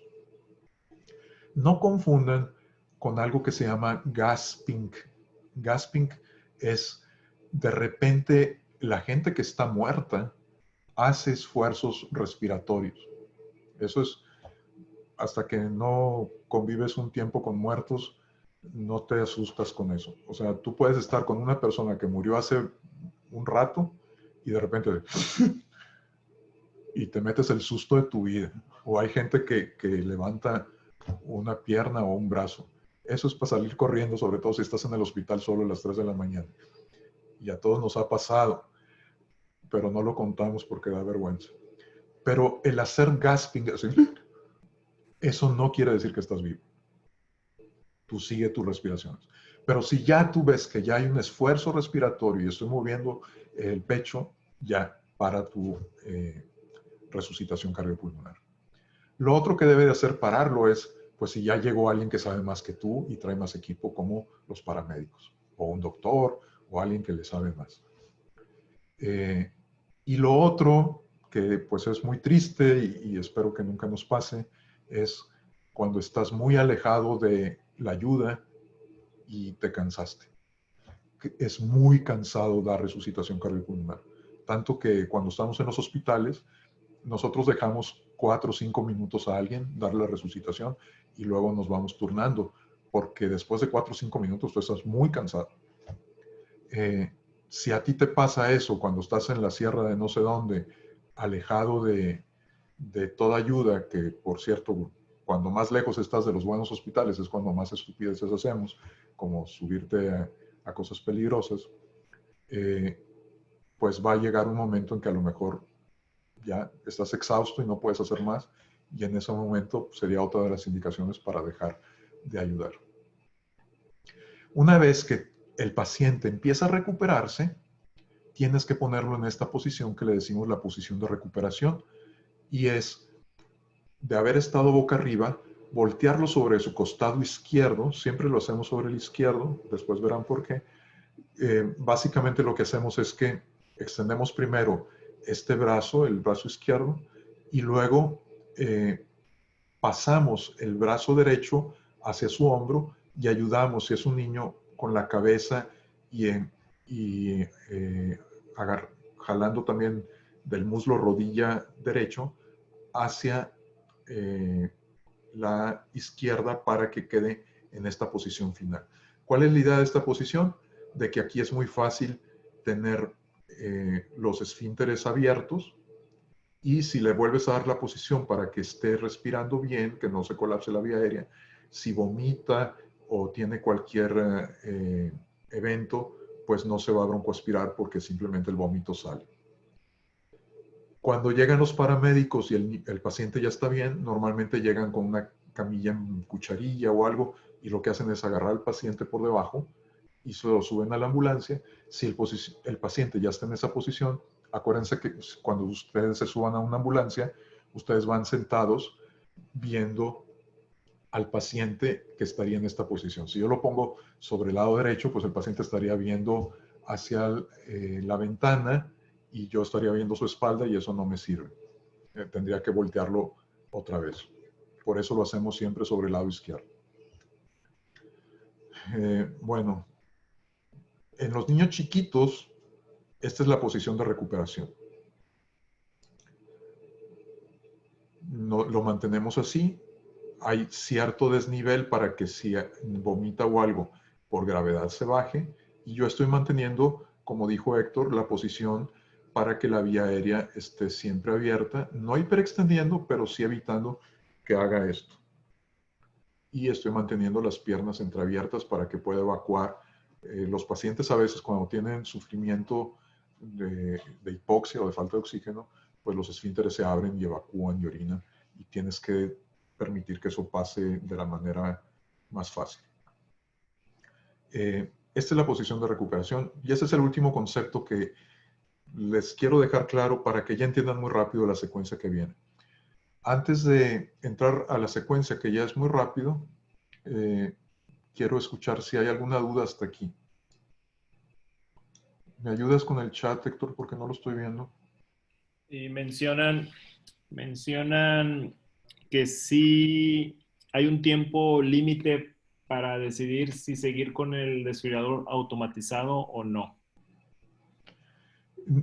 C: No confundan con algo que se llama gasping. Gasping es de repente la gente que está muerta hace esfuerzos respiratorios. Eso es, hasta que no convives un tiempo con muertos, no te asustas con eso. O sea, tú puedes estar con una persona que murió hace un rato y de repente y te metes el susto de tu vida. O hay gente que levanta una pierna o un brazo. Eso es para salir corriendo, sobre todo si estás en el hospital solo a las 3 de la mañana. Y a todos nos ha pasado, pero no lo contamos porque da vergüenza. Pero el hacer gasping, así, eso no quiere decir que estás vivo. Tú sigue tus respiraciones. Pero si ya tú ves que ya hay un esfuerzo respiratorio y estoy moviendo el pecho, ya para tu resucitación cardiopulmonar. Lo otro que debe de hacer pararlo es, pues si ya llegó alguien que sabe más que tú y trae más equipo, como los paramédicos, o un doctor, o alguien que le sabe más. Y lo otro, que pues es muy triste y espero que nunca nos pase, es cuando estás muy alejado de la ayuda y te cansaste. Es muy cansado dar resucitación cardiopulmonar. Tanto que cuando estamos en los hospitales, nosotros dejamos 4 o 5 minutos a alguien darle la resucitación y luego nos vamos turnando, porque después de 4 o 5 minutos tú estás muy cansado. Si a ti te pasa eso cuando estás en la sierra de no sé dónde, alejado de toda ayuda, que por cierto, cuando más lejos estás de los buenos hospitales es cuando más estupideces hacemos, como subirte a cosas peligrosas, pues va a llegar un momento en que a lo mejor ya estás exhausto y no puedes hacer más, y en ese momento sería otra de las indicaciones para dejar de ayudar. Una vez que el paciente empieza a recuperarse, tienes que ponerlo en esta posición que le decimos la posición de recuperación, y es de haber estado boca arriba, voltearlo sobre su costado izquierdo, siempre lo hacemos sobre el izquierdo, después verán por qué. Básicamente lo que hacemos es que extendemos primero este brazo, el brazo izquierdo, y luego pasamos el brazo derecho hacia su hombro y ayudamos, si es un niño, con la cabeza y, jalando también del muslo rodilla derecho hacia la izquierda para que quede en esta posición final. ¿Cuál es la idea de esta posición? De que aquí es muy fácil tener los esfínteres abiertos, y si le vuelves a dar la posición para que esté respirando bien, que no se colapse la vía aérea, si vomita o tiene cualquier evento, pues no se va a broncoaspirar porque simplemente el vómito sale. Cuando llegan los paramédicos y el paciente ya está bien, normalmente llegan con una camilla en cucharilla o algo, y lo que hacen es agarrar al paciente por debajo y se lo suben a la ambulancia. Si el paciente ya está en esa posición, acuérdense que cuando ustedes se suban a una ambulancia, ustedes van sentados viendo al paciente que estaría en esta posición. Si yo lo pongo sobre el lado derecho, pues el paciente estaría viendo hacia la ventana y yo estaría viendo su espalda, y eso no me sirve. Tendría que voltearlo otra vez. Por eso lo hacemos siempre sobre el lado izquierdo. Bueno, en los niños chiquitos, esta es la posición de recuperación. No, lo mantenemos así. Hay cierto desnivel para que si vomita o algo por gravedad se baje. Y yo estoy manteniendo, como dijo Héctor, la posición para que la vía aérea esté siempre abierta. No hiperextendiendo, pero sí evitando que haga esto. Y estoy manteniendo las piernas entreabiertas para que pueda evacuar. Los pacientes a veces cuando tienen sufrimiento de hipoxia o de falta de oxígeno, pues los esfínteres se abren y evacúan y orinan, y tienes que permitir que eso pase de la manera más fácil. Esta es la posición de recuperación, y ese es el último concepto que les quiero dejar claro para que ya entiendan muy rápido la secuencia que viene. Antes de entrar a la secuencia, que ya es muy rápido, quiero escuchar si hay alguna duda hasta aquí. ¿Me ayudas con el chat, Héctor? Porque no lo estoy viendo.
A: Y mencionan que sí hay un tiempo límite para decidir si seguir con el desfibrilador automatizado o no.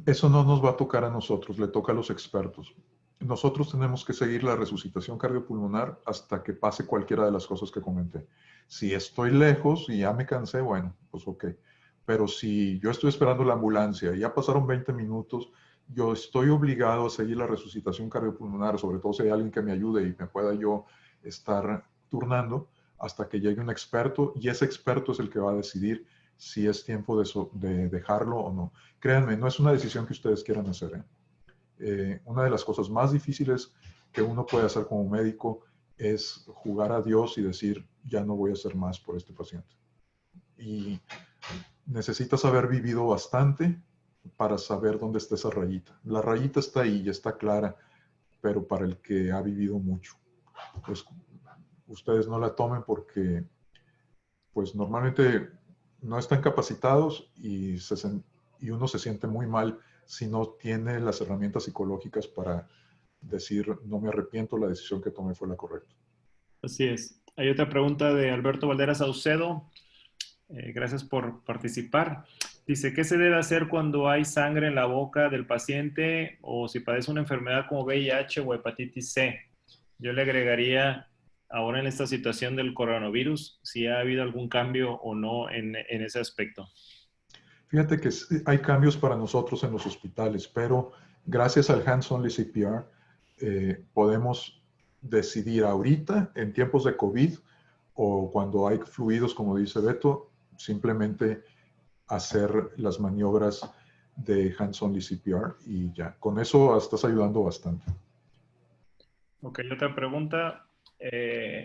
C: Eso no nos va a tocar a nosotros, le toca a los expertos. Nosotros tenemos que seguir la resucitación cardiopulmonar hasta que pase cualquiera de las cosas que comenté. Si estoy lejos y ya me cansé, bueno, pues ok. Pero si yo estoy esperando la ambulancia y ya pasaron 20 minutos, yo estoy obligado a seguir la resucitación cardiopulmonar, sobre todo si hay alguien que me ayude y me pueda yo estar turnando hasta que llegue un experto, y ese experto es el que va a decidir si es tiempo de dejarlo o no. Créanme, no es una decisión que ustedes quieran hacer. Una de las cosas más difíciles que uno puede hacer como médico es jugar a Dios y decir, ya no voy a hacer más por este paciente. Y necesitas haber vivido bastante para saber dónde está esa rayita. La rayita está ahí y está clara, pero para el que ha vivido mucho, pues ustedes no la tomen porque pues normalmente no están capacitados, y uno se siente muy mal si no tiene las herramientas psicológicas para decir, no me arrepiento, la decisión que tomé fue la correcta.
A: Así es. Hay otra pregunta de Alberto Valderas Saucedo. Gracias por participar. Dice, ¿qué se debe hacer cuando hay sangre en la boca del paciente o si padece una enfermedad como VIH o hepatitis C? Yo le agregaría, ahora en esta situación del coronavirus, si ha habido algún cambio o no en ese aspecto.
C: Fíjate que hay cambios para nosotros en los hospitales, pero gracias al Hands-Only CPR podemos decidir ahorita, en tiempos de COVID o cuando hay fluidos, como dice Beto, simplemente hacer las maniobras de Hands-Only CPR y ya. Con eso estás ayudando bastante.
A: Ok, otra pregunta.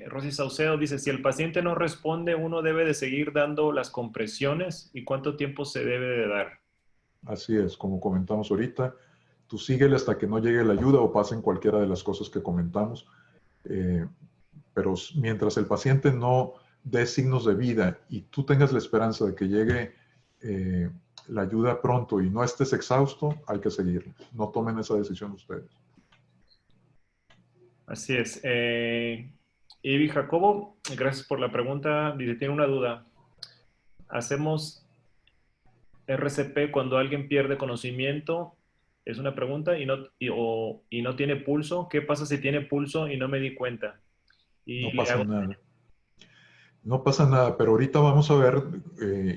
A: Rosy Saucedo dice, si el paciente no responde, uno debe de seguir dando las compresiones y cuánto tiempo se debe de dar.
C: Así es, como comentamos ahorita, tú síguele hasta que no llegue la ayuda o pasen cualquiera de las cosas que comentamos. Pero mientras el paciente no dé signos de vida y tú tengas la esperanza de que llegue la ayuda pronto y no estés exhausto, hay que seguir. No tomen esa decisión ustedes.
A: Así es. Ivy Jacobo, gracias por la pregunta. Dice, tiene una duda. ¿Hacemos RCP cuando alguien pierde conocimiento? Es una pregunta y no tiene pulso. ¿Qué pasa si tiene pulso y no me di cuenta?
C: No
A: Y le
C: pasa
A: hago...
C: nada. No pasa nada, pero ahorita vamos a ver,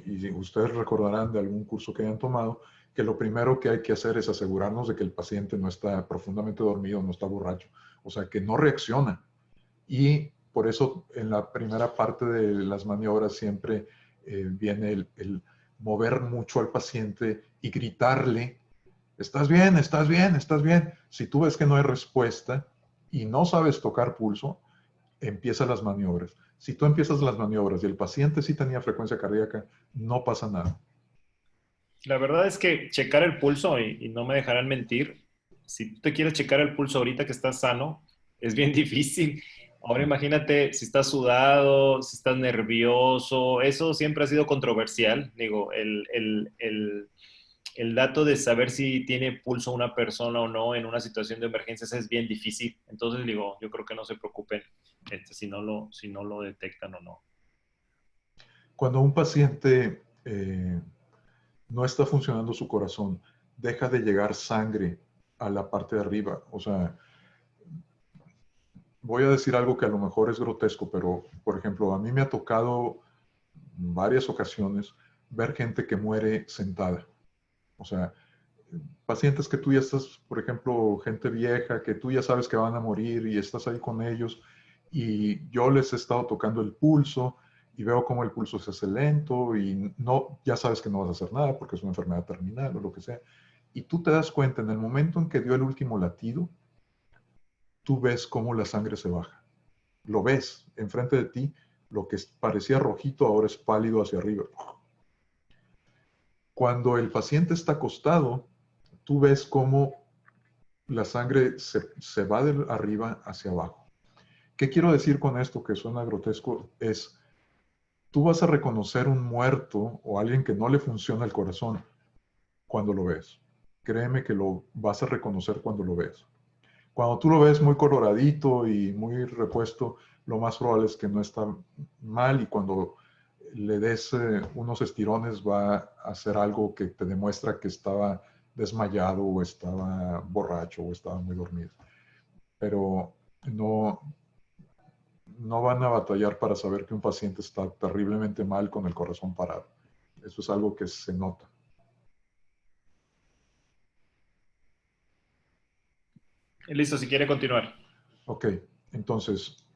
C: y ustedes recordarán de algún curso que hayan tomado, que lo primero que hay que hacer es asegurarnos de que el paciente no está profundamente dormido, no está borracho, o sea, que no reacciona. Y por eso en la primera parte de las maniobras siempre viene el mover mucho al paciente y gritarle, estás bien, estás bien, estás bien. Si tú ves que no hay respuesta y no sabes tocar pulso, empieza las maniobras. Si tú empiezas las maniobras y el paciente sí tenía frecuencia cardíaca, no pasa nada.
A: La verdad es que checar el pulso, y no me dejarán mentir, si tú te quieres checar el pulso ahorita que estás sano, es bien difícil. Ahora imagínate si estás sudado, si estás nervioso, eso siempre ha sido controversial. Digo, el dato de saber si tiene pulso una persona o no en una situación de emergencias es bien difícil. Entonces, digo, yo creo que no se preocupen si no lo detectan o no.
C: Cuando un paciente no está funcionando su corazón, deja de llegar sangre a la parte de arriba. O sea, voy a decir algo que a lo mejor es grotesco, pero por ejemplo, a mí me ha tocado en varias ocasiones ver gente que muere sentada. O sea, pacientes que tú ya estás, por ejemplo, gente vieja, que tú ya sabes que van a morir y estás ahí con ellos y yo les he estado tocando el pulso y veo cómo el pulso se hace lento y no, ya sabes que no vas a hacer nada porque es una enfermedad terminal o lo que sea. Y tú te das cuenta en el momento en que dio el último latido, tú ves cómo la sangre se baja. Lo ves enfrente de ti, lo que parecía rojito ahora es pálido hacia arriba. Cuando el paciente está acostado, tú ves cómo la sangre se va de arriba hacia abajo. ¿Qué quiero decir con esto que suena grotesco? Es, tú vas a reconocer un muerto o alguien que no le funciona el corazón cuando lo ves. Créeme que lo vas a reconocer cuando lo ves. Cuando tú lo ves muy coloradito y muy repuesto, lo más probable es que no está mal y cuando le des unos estirones va a hacer algo que te demuestra que estaba desmayado o estaba borracho o estaba muy dormido. Pero no, no van a batallar para saber que un paciente está terriblemente mal con el corazón parado. Eso es algo que se nota.
A: Listo, si quiere continuar.
C: Ok, entonces,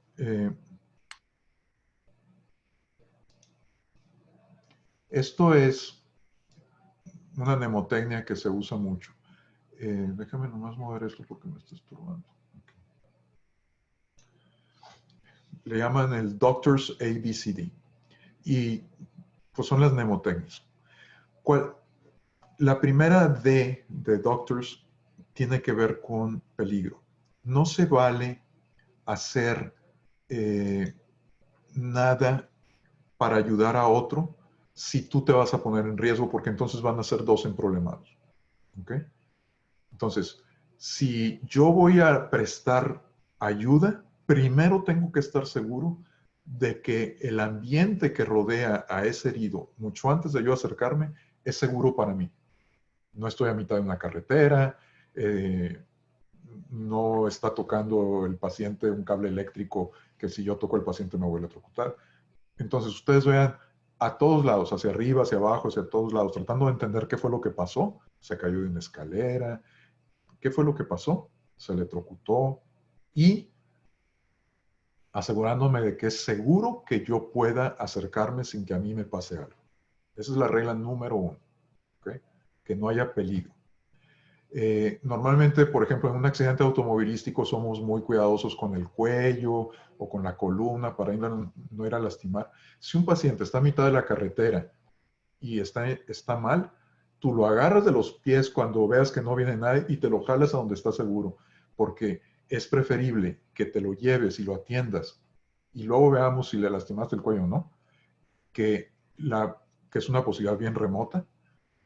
C: esto es una mnemotecnia que se usa mucho. Déjame nomás mover esto porque me está estorbando. Okay. Le llaman el Doctor's ABCD. Y pues son las mnemotecnias. La primera D de Doctors tiene que ver con peligro. No se vale hacer nada para ayudar a otro si tú te vas a poner en riesgo, porque entonces van a ser dos emproblemados. ¿Ok? Entonces, si yo voy a prestar ayuda, primero tengo que estar seguro de que el ambiente que rodea a ese herido, mucho antes de yo acercarme, es seguro para mí. No estoy a mitad de una carretera, no está tocando el paciente un cable eléctrico que si yo toco el paciente me vuelve a electrocutar. Entonces ustedes vean a todos lados, hacia arriba, hacia abajo, hacia todos lados, tratando de entender qué fue lo que pasó. Se cayó de una escalera, ¿qué fue lo que pasó? Se electrocutó y asegurándome de que es seguro que yo pueda acercarme sin que a mí me pase algo. Esa es la regla número 1, ¿okay? Que no haya peligro. Normalmente, por ejemplo, en un accidente automovilístico somos muy cuidadosos con el cuello o con la columna para no ir a lastimar. Si un paciente está a mitad de la carretera y está mal, tú lo agarras de los pies cuando veas que no viene nadie y te lo jalas a donde está seguro, porque es preferible que te lo lleves y lo atiendas y luego veamos si le lastimaste el cuello o no, que, que es una posibilidad bien remota,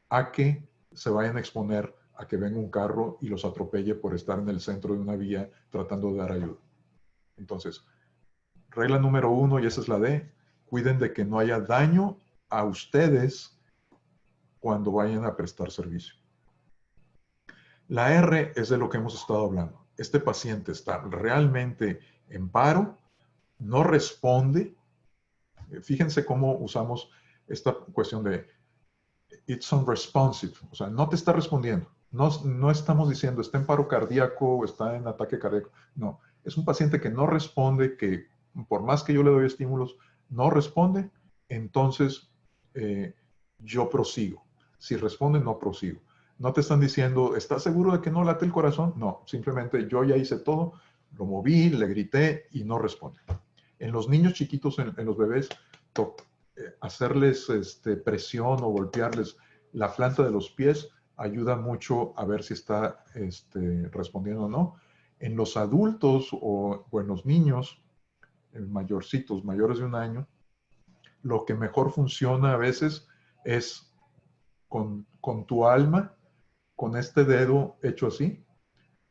C: a que se vayan a exponer a que venga un carro y los atropelle por estar en el centro de una vía tratando de dar ayuda. Entonces, regla número 1, y esa es la D, cuiden de que no haya daño a ustedes cuando vayan a prestar servicio. La R es de lo que hemos estado hablando. Este paciente está realmente en paro, no responde. Fíjense cómo usamos esta cuestión de it's unresponsive, o sea, no te está respondiendo. No estamos diciendo está en paro cardíaco o está en ataque cardíaco. No, es un paciente que no responde, que por más que yo le doy estímulos, no responde, entonces yo prosigo. Si responde, no prosigo. No te están diciendo, ¿estás seguro de que no late el corazón? No, simplemente yo ya hice todo, lo moví, le grité y no responde. En los niños chiquitos, en los bebés, hacerles presión o golpearles la planta de los pies ayuda mucho a ver si está respondiendo o no. En los adultos o en los niños mayorcitos, mayores de 1 año, lo que mejor funciona a veces es con tu alma, con este dedo hecho así,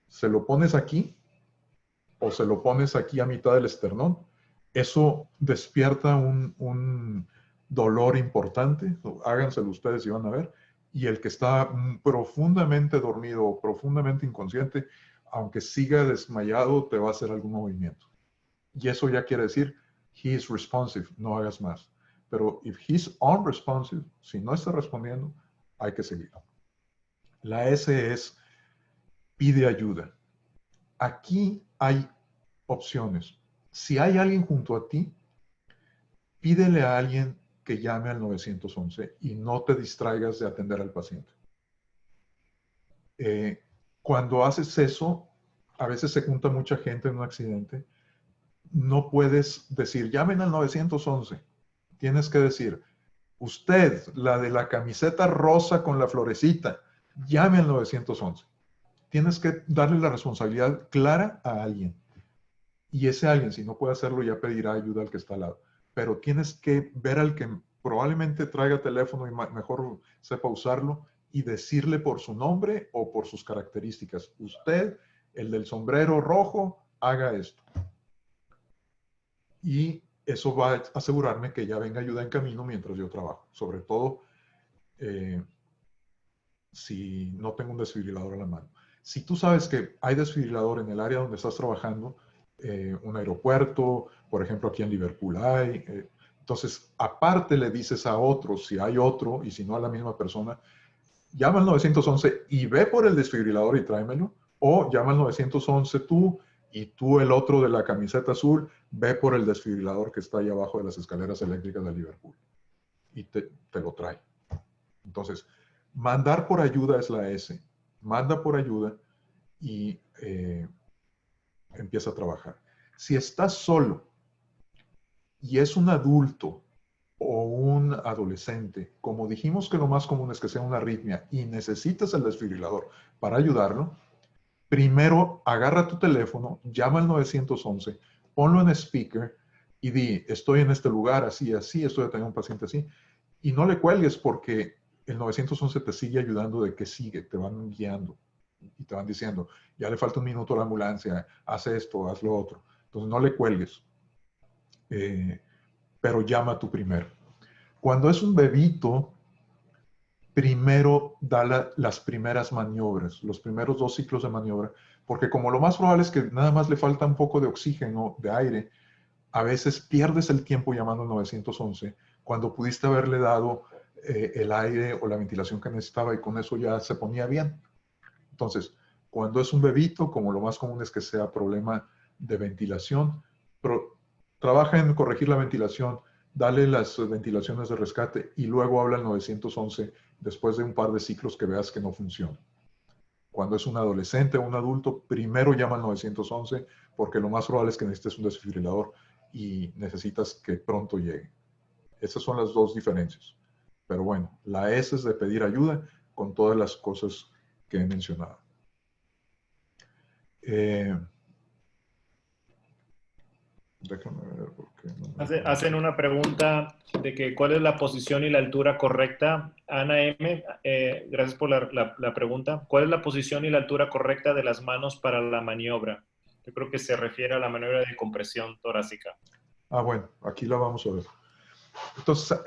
C: se lo pones aquí o se lo pones aquí a mitad del esternón. Eso despierta un dolor importante, háganselo ustedes y van a ver, y el que está profundamente dormido o profundamente inconsciente, aunque siga desmayado, te va a hacer algún movimiento. Y eso ya quiere decir, he is responsive, no hagas más. Pero if he's unresponsive, si no está respondiendo, hay que seguir. La S es, pide ayuda. Aquí hay opciones. Si hay alguien junto a ti, pídele a alguien que llame al 911 y no te distraigas de atender al paciente. Cuando haces eso, a veces se junta mucha gente en un accidente, no puedes decir, llamen al 911. Tienes que decir, usted, la de la camiseta rosa con la florecita, llame al 911. Tienes que darle la responsabilidad clara a alguien. Y ese alguien, si no puede hacerlo, ya pedirá ayuda al que está al lado. Pero tienes que ver al que probablemente traiga teléfono y mejor sepa usarlo y decirle por su nombre o por sus características. Usted, el del sombrero rojo, haga esto. Y eso va a asegurarme que ya venga ayuda en camino mientras yo trabajo. Sobre todo si no tengo un desfibrilador a la mano. Si tú sabes que hay desfibrilador en el área donde estás trabajando, un aeropuerto, por ejemplo, aquí en Liverpool hay. Entonces, aparte le dices a otros, si hay otro, y si no a la misma persona, llama al 911 y ve por el desfibrilador y tráemelo, o llama al 911 tú, y tú el otro de la camiseta azul, ve por el desfibrilador que está ahí abajo de las escaleras eléctricas de Liverpool, y te lo trae. Entonces, mandar por ayuda es la S. Manda por ayuda y empieza a trabajar. Si estás solo y es un adulto o un adolescente, como dijimos que lo más común es que sea una arritmia y necesitas el desfibrilador para ayudarlo, primero agarra tu teléfono, llama al 911, ponlo en speaker y di, estoy en este lugar, así, así, estoy atendiendo a un paciente así, y no le cuelgues porque el 911 te sigue ayudando de que sigue, te van guiando y te van diciendo, ya le falta un minuto a la ambulancia, haz esto, haz lo otro. Entonces no le cuelgues, pero llama tú primero. Cuando es un bebito, primero da las primeras maniobras, los primeros 2 ciclos de maniobra, porque como lo más probable es que nada más le falta un poco de oxígeno, de aire, a veces pierdes el tiempo llamando al 911 cuando pudiste haberle dado el aire o la ventilación que necesitaba y con eso ya se ponía bien. Entonces, cuando es un bebito, como lo más común es que sea problema de ventilación, trabaja en corregir la ventilación, dale las ventilaciones de rescate y luego habla al 911 después de un par de ciclos que veas que no funciona. Cuando es un adolescente o un adulto, primero llama al 911 porque lo más probable es que necesites un desfibrilador y necesitas que pronto llegue. Esas son las dos diferencias. Pero bueno, la S es de pedir ayuda con todas las cosas que he mencionado. Déjame ver por qué no me...
A: Hacen una pregunta de que cuál es la posición y la altura correcta. Ana M., gracias por la pregunta. ¿Cuál es la posición y la altura correcta de las manos para la maniobra? Yo creo que se refiere a la maniobra de compresión torácica.
C: Ah, bueno, aquí la vamos a ver. Entonces,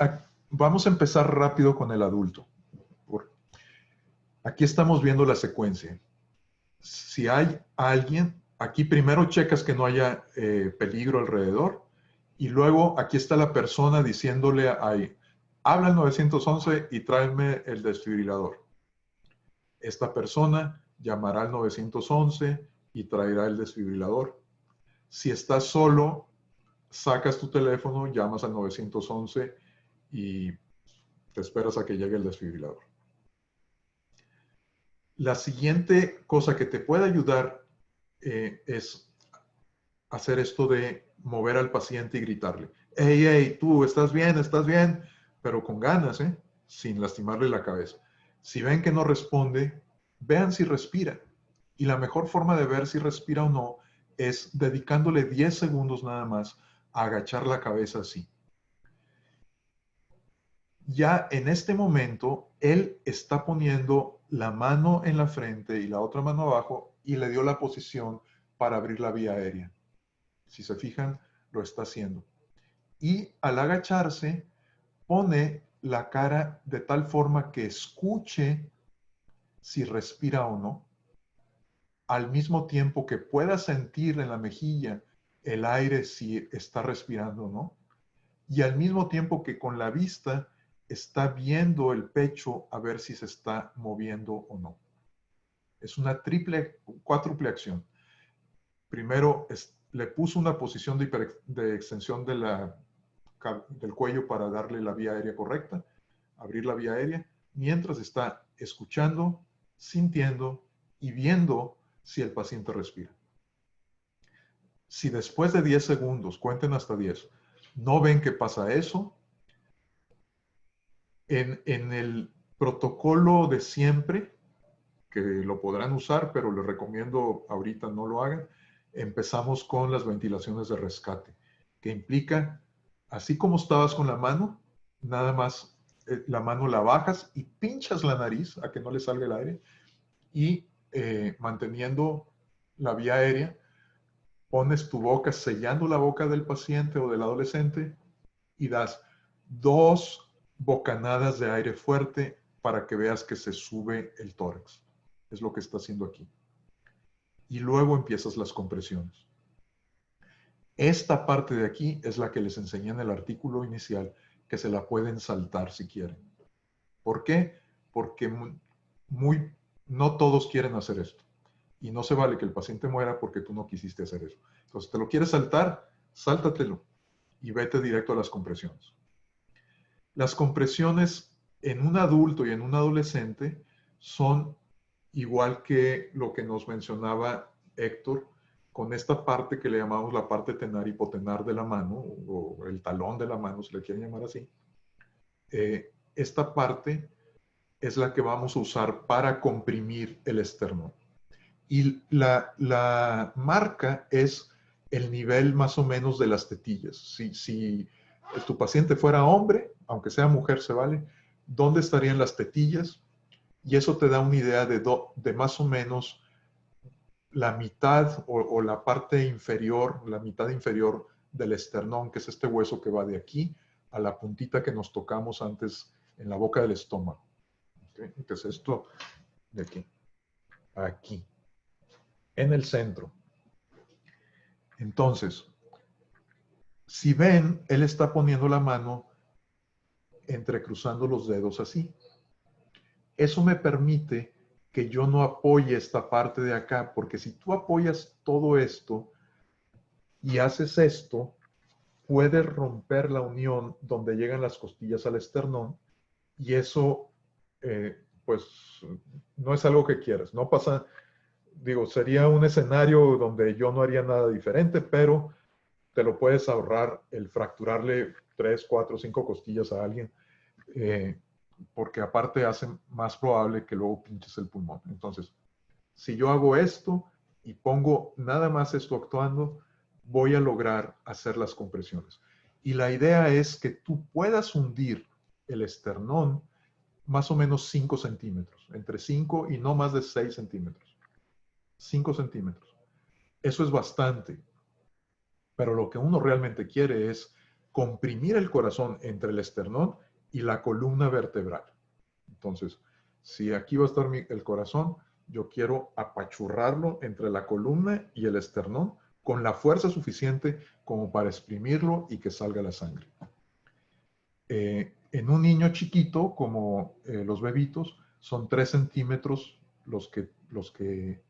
C: vamos a empezar rápido con el adulto. Aquí estamos viendo la secuencia. Si hay alguien, aquí primero checas que no haya peligro alrededor y luego aquí está la persona diciéndole ahí, habla al 911 y tráeme el desfibrilador. Esta persona llamará al 911 y traerá el desfibrilador. Si estás solo, sacas tu teléfono, llamas al 911 y te esperas a que llegue el desfibrilador. La siguiente cosa que te puede ayudar es hacer esto de mover al paciente y gritarle, hey, hey, tú, estás bien, pero con ganas, sin lastimarle la cabeza. Si ven que no responde, vean si respira. Y la mejor forma de ver si respira o no es dedicándole 10 segundos nada más a agachar la cabeza así. Ya en este momento, él está poniendo la mano en la frente y la otra mano abajo y le dio la posición para abrir la vía aérea. Si se fijan, lo está haciendo. Y al agacharse, pone la cara de tal forma que escuche si respira o no, al mismo tiempo que pueda sentir en la mejilla el aire si está respirando o no, y al mismo tiempo que con la vista está viendo el pecho a ver si se está moviendo o no. Es una cuádruple acción. Primero le puso una posición de extensión del cuello para darle la vía aérea correcta, abrir la vía aérea, mientras está escuchando, sintiendo y viendo si el paciente respira. Si después de 10 segundos, cuenten hasta 10, no ven que pasa eso, en el protocolo de siempre, que lo podrán usar, pero les recomiendo ahorita no lo hagan, empezamos con las ventilaciones de rescate, que implica, así como estabas con la mano, nada más la mano la bajas y pinchas la nariz a que no le salga el aire y manteniendo la vía aérea, pones tu boca sellando la boca del paciente o del adolescente y das 2 bocanadas de aire fuerte para que veas que se sube el tórax. Es lo que está haciendo aquí. Y luego empiezas las compresiones. Esta parte de aquí es la que les enseñé en el artículo inicial, que se la pueden saltar si quieren. ¿Por qué? Porque no todos quieren hacer esto. Y no se vale que el paciente muera porque tú no quisiste hacer eso. Entonces, ¿te lo quieres saltar? Sáltatelo y vete directo a las compresiones. Las compresiones en un adulto y en un adolescente son igual que lo que nos mencionaba Héctor, con esta parte que le llamamos la parte tenar hipotenar de la mano, o el talón de la mano, si le quieren llamar así. Esta parte es la que vamos a usar para comprimir el esternón. Y la marca es el nivel más o menos de las tetillas. Si tu paciente fuera hombre, aunque sea mujer se vale, ¿dónde estarían las tetillas? Y eso te da una idea de más o menos la mitad o la parte inferior, la mitad inferior del esternón, que es este hueso que va de aquí a la puntita que nos tocamos antes en la boca del estómago. ¿Okay? Que es esto de aquí, aquí, en el centro. Entonces, si ven, él está poniendo la mano entrecruzando los dedos así. Eso me permite que yo no apoye esta parte de acá, porque si tú apoyas todo esto y haces esto, puedes romper la unión donde llegan las costillas al esternón y eso pues no es algo que quieras. No pasa, digo, sería un escenario donde yo no haría nada diferente, pero te lo puedes ahorrar el fracturarle 3, 4, 5 costillas a alguien, porque aparte hace más probable que luego pinches el pulmón. Entonces, si yo hago esto y pongo nada más esto actuando, voy a lograr hacer las compresiones. Y la idea es que tú puedas hundir el esternón más o menos 5 centímetros, entre 5 y no más de 6 centímetros. 5 centímetros. Eso es bastante. Pero lo que uno realmente quiere es comprimir el corazón entre el esternón y la columna vertebral. Entonces, si aquí va a estar el corazón, yo quiero apachurrarlo entre la columna y el esternón con la fuerza suficiente como para exprimirlo y que salga la sangre. En un niño chiquito, como los bebitos, son 3 centímetros los que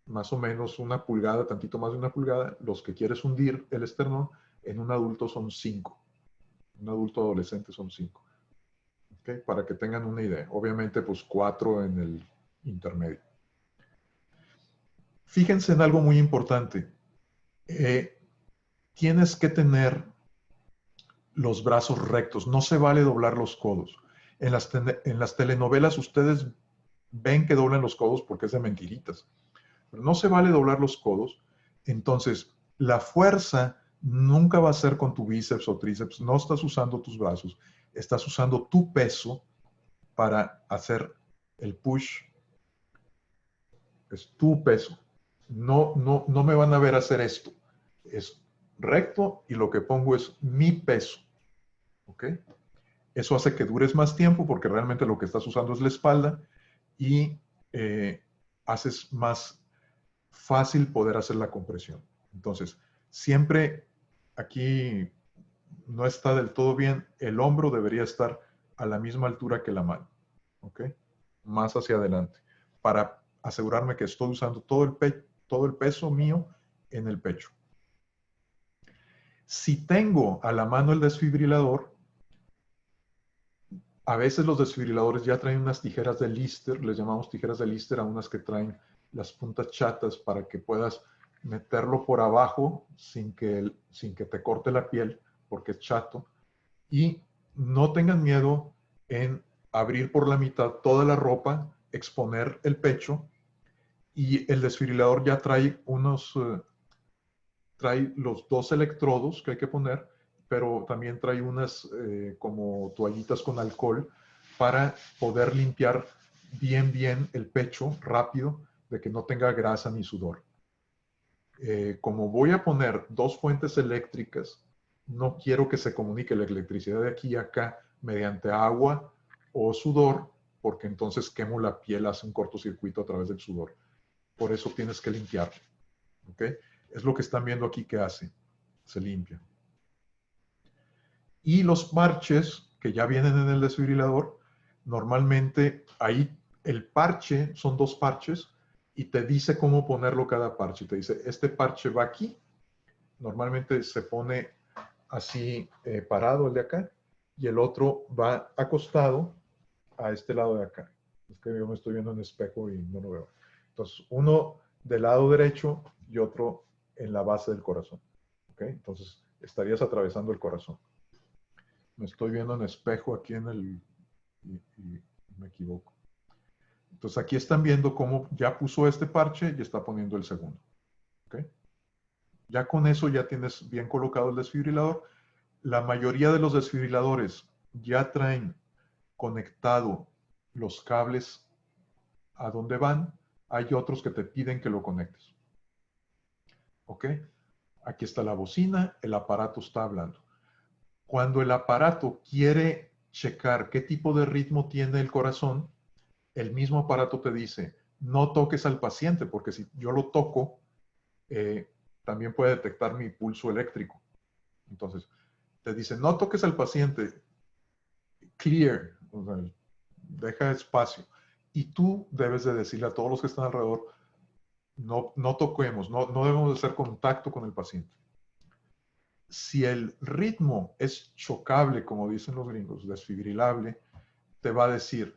C: más o menos una pulgada, tantito más de una pulgada, los que quieres hundir el esternón. En un adulto son 5. Un adulto adolescente son 5. ¿Okay? Para que tengan una idea. Obviamente, pues 4 en el intermedio. Fíjense en algo muy importante. Tienes que tener los brazos rectos. No se vale doblar los codos. En las telenovelas ustedes ven que doblan los codos porque es de mentiritas. Pero no se vale doblar los codos. Entonces, la fuerza nunca va a ser con tu bíceps o tríceps. No estás usando tus brazos. Estás usando tu peso para hacer el push. Es tu peso. No me van a ver hacer esto. Es recto y lo que pongo es mi peso. ¿Ok? Eso hace que dures más tiempo porque realmente lo que estás usando es la espalda y haces más fácil poder hacer la compresión. Entonces, siempre aquí no está del todo bien. El hombro debería estar a la misma altura que la mano. ¿Ok? Más hacia adelante. Para asegurarme que estoy usando todo el peso mío en el pecho. Si tengo a la mano el desfibrilador, a veces los desfibriladores ya traen unas tijeras de Lister, les llamamos tijeras de Lister a unas que traen las puntas chatas para que puedas meterlo por abajo sin que te corte la piel, porque es chato. Y no tengan miedo en abrir por la mitad toda la ropa, exponer el pecho, y el desfibrilador ya trae trae los 2 electrodos que hay que poner, pero también trae unas como toallitas con alcohol para poder limpiar bien el pecho rápido, de que no tenga grasa ni sudor. Como voy a poner 2 fuentes eléctricas, no quiero que se comunique la electricidad de aquí a acá mediante agua o sudor, porque entonces quemo la piel, hace un cortocircuito a través del sudor. Por eso tienes que limpiar. ¿Ok? Es lo que están viendo aquí que hace. Se limpia. Y los parches que ya vienen en el desfibrilador, normalmente ahí el parche, son 2 parches, y te dice cómo ponerlo cada parche. Te dice, este parche va aquí. Normalmente se pone así parado el de acá, y el otro va acostado a este lado de acá. Es que yo me estoy viendo en espejo y no lo veo. Entonces, uno del lado derecho y otro en la base del corazón. ¿Ok? Entonces, estarías atravesando el corazón. Me estoy viendo en espejo aquí en el... y me equivoco. Entonces, aquí están viendo cómo ya puso este parche y está poniendo el segundo. ¿Ok? Ya con eso ya tienes bien colocado el desfibrilador. La mayoría de los desfibriladores ya traen conectado los cables a dónde van. Hay otros que te piden que lo conectes. ¿Ok? Aquí está la bocina, el aparato está hablando. Cuando el aparato quiere checar qué tipo de ritmo tiene el corazón, el mismo aparato te dice, no toques al paciente, porque si yo lo toco, también puede detectar mi pulso eléctrico. Entonces, te dice, no toques al paciente, clear, o sea, deja espacio. Y tú debes de decirle a todos los que están alrededor, no toquemos, no debemos de hacer contacto con el paciente. Si el ritmo es chocable, como dicen los gringos, desfibrilable, te va a decir,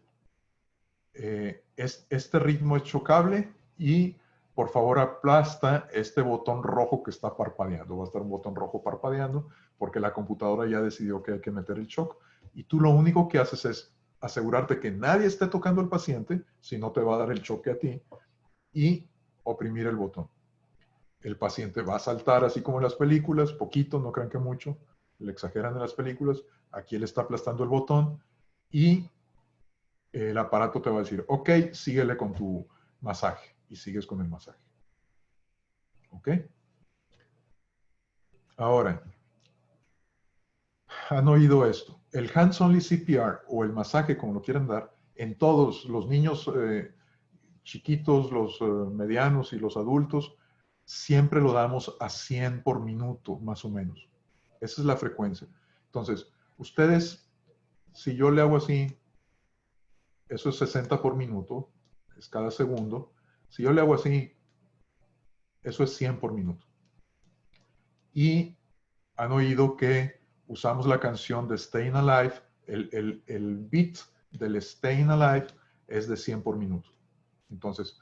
C: este ritmo es chocable y por favor aplasta este botón rojo que está parpadeando. Va a estar un botón rojo parpadeando porque la computadora ya decidió que hay que meter el shock. Y tú lo único que haces es asegurarte que nadie esté tocando al paciente, si no te va a dar el choque a ti, y oprimir el botón. El paciente va a saltar así como en las películas, poquito, no crean que mucho, le exageran en las películas. Aquí él está aplastando el botón y el aparato te va a decir, ok, síguele con tu masaje, y sigues con el masaje. ¿Ok? Ahora, han oído esto. El hands-only CPR o el masaje, como lo quieran dar, en todos los niños chiquitos, los medianos y los adultos, siempre lo damos a 100 por minuto, más o menos. Esa es la frecuencia. Entonces, ustedes, si yo le hago así, eso es 60 por minuto, es cada segundo. Si yo le hago así, eso es 100 por minuto. Y han oído que usamos la canción de Staying Alive, el beat del Staying Alive es de 100 por minuto. Entonces,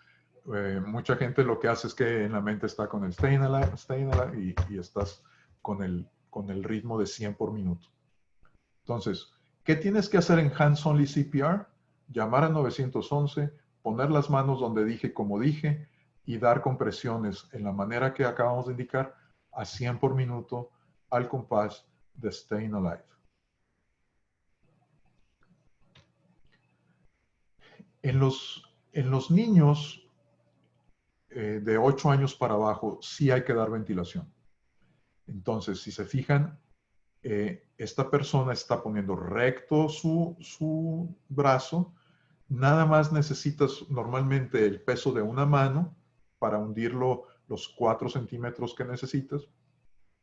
C: mucha gente lo que hace es que en la mente está con el Staying Alive y estás con el ritmo de 100 por minuto. Entonces, ¿qué tienes que hacer en Hands Only CPR? Llamar a 911, poner las manos donde dije, como dije, y dar compresiones en la manera que acabamos de indicar a 100 por minuto al compás de Staying Alive. En los niños de 8 años para abajo sí hay que dar ventilación. Entonces, si se fijan, esta persona está poniendo recto su brazo. Nada más necesitas normalmente el peso de una mano para hundirlo los 4 centímetros que necesitas.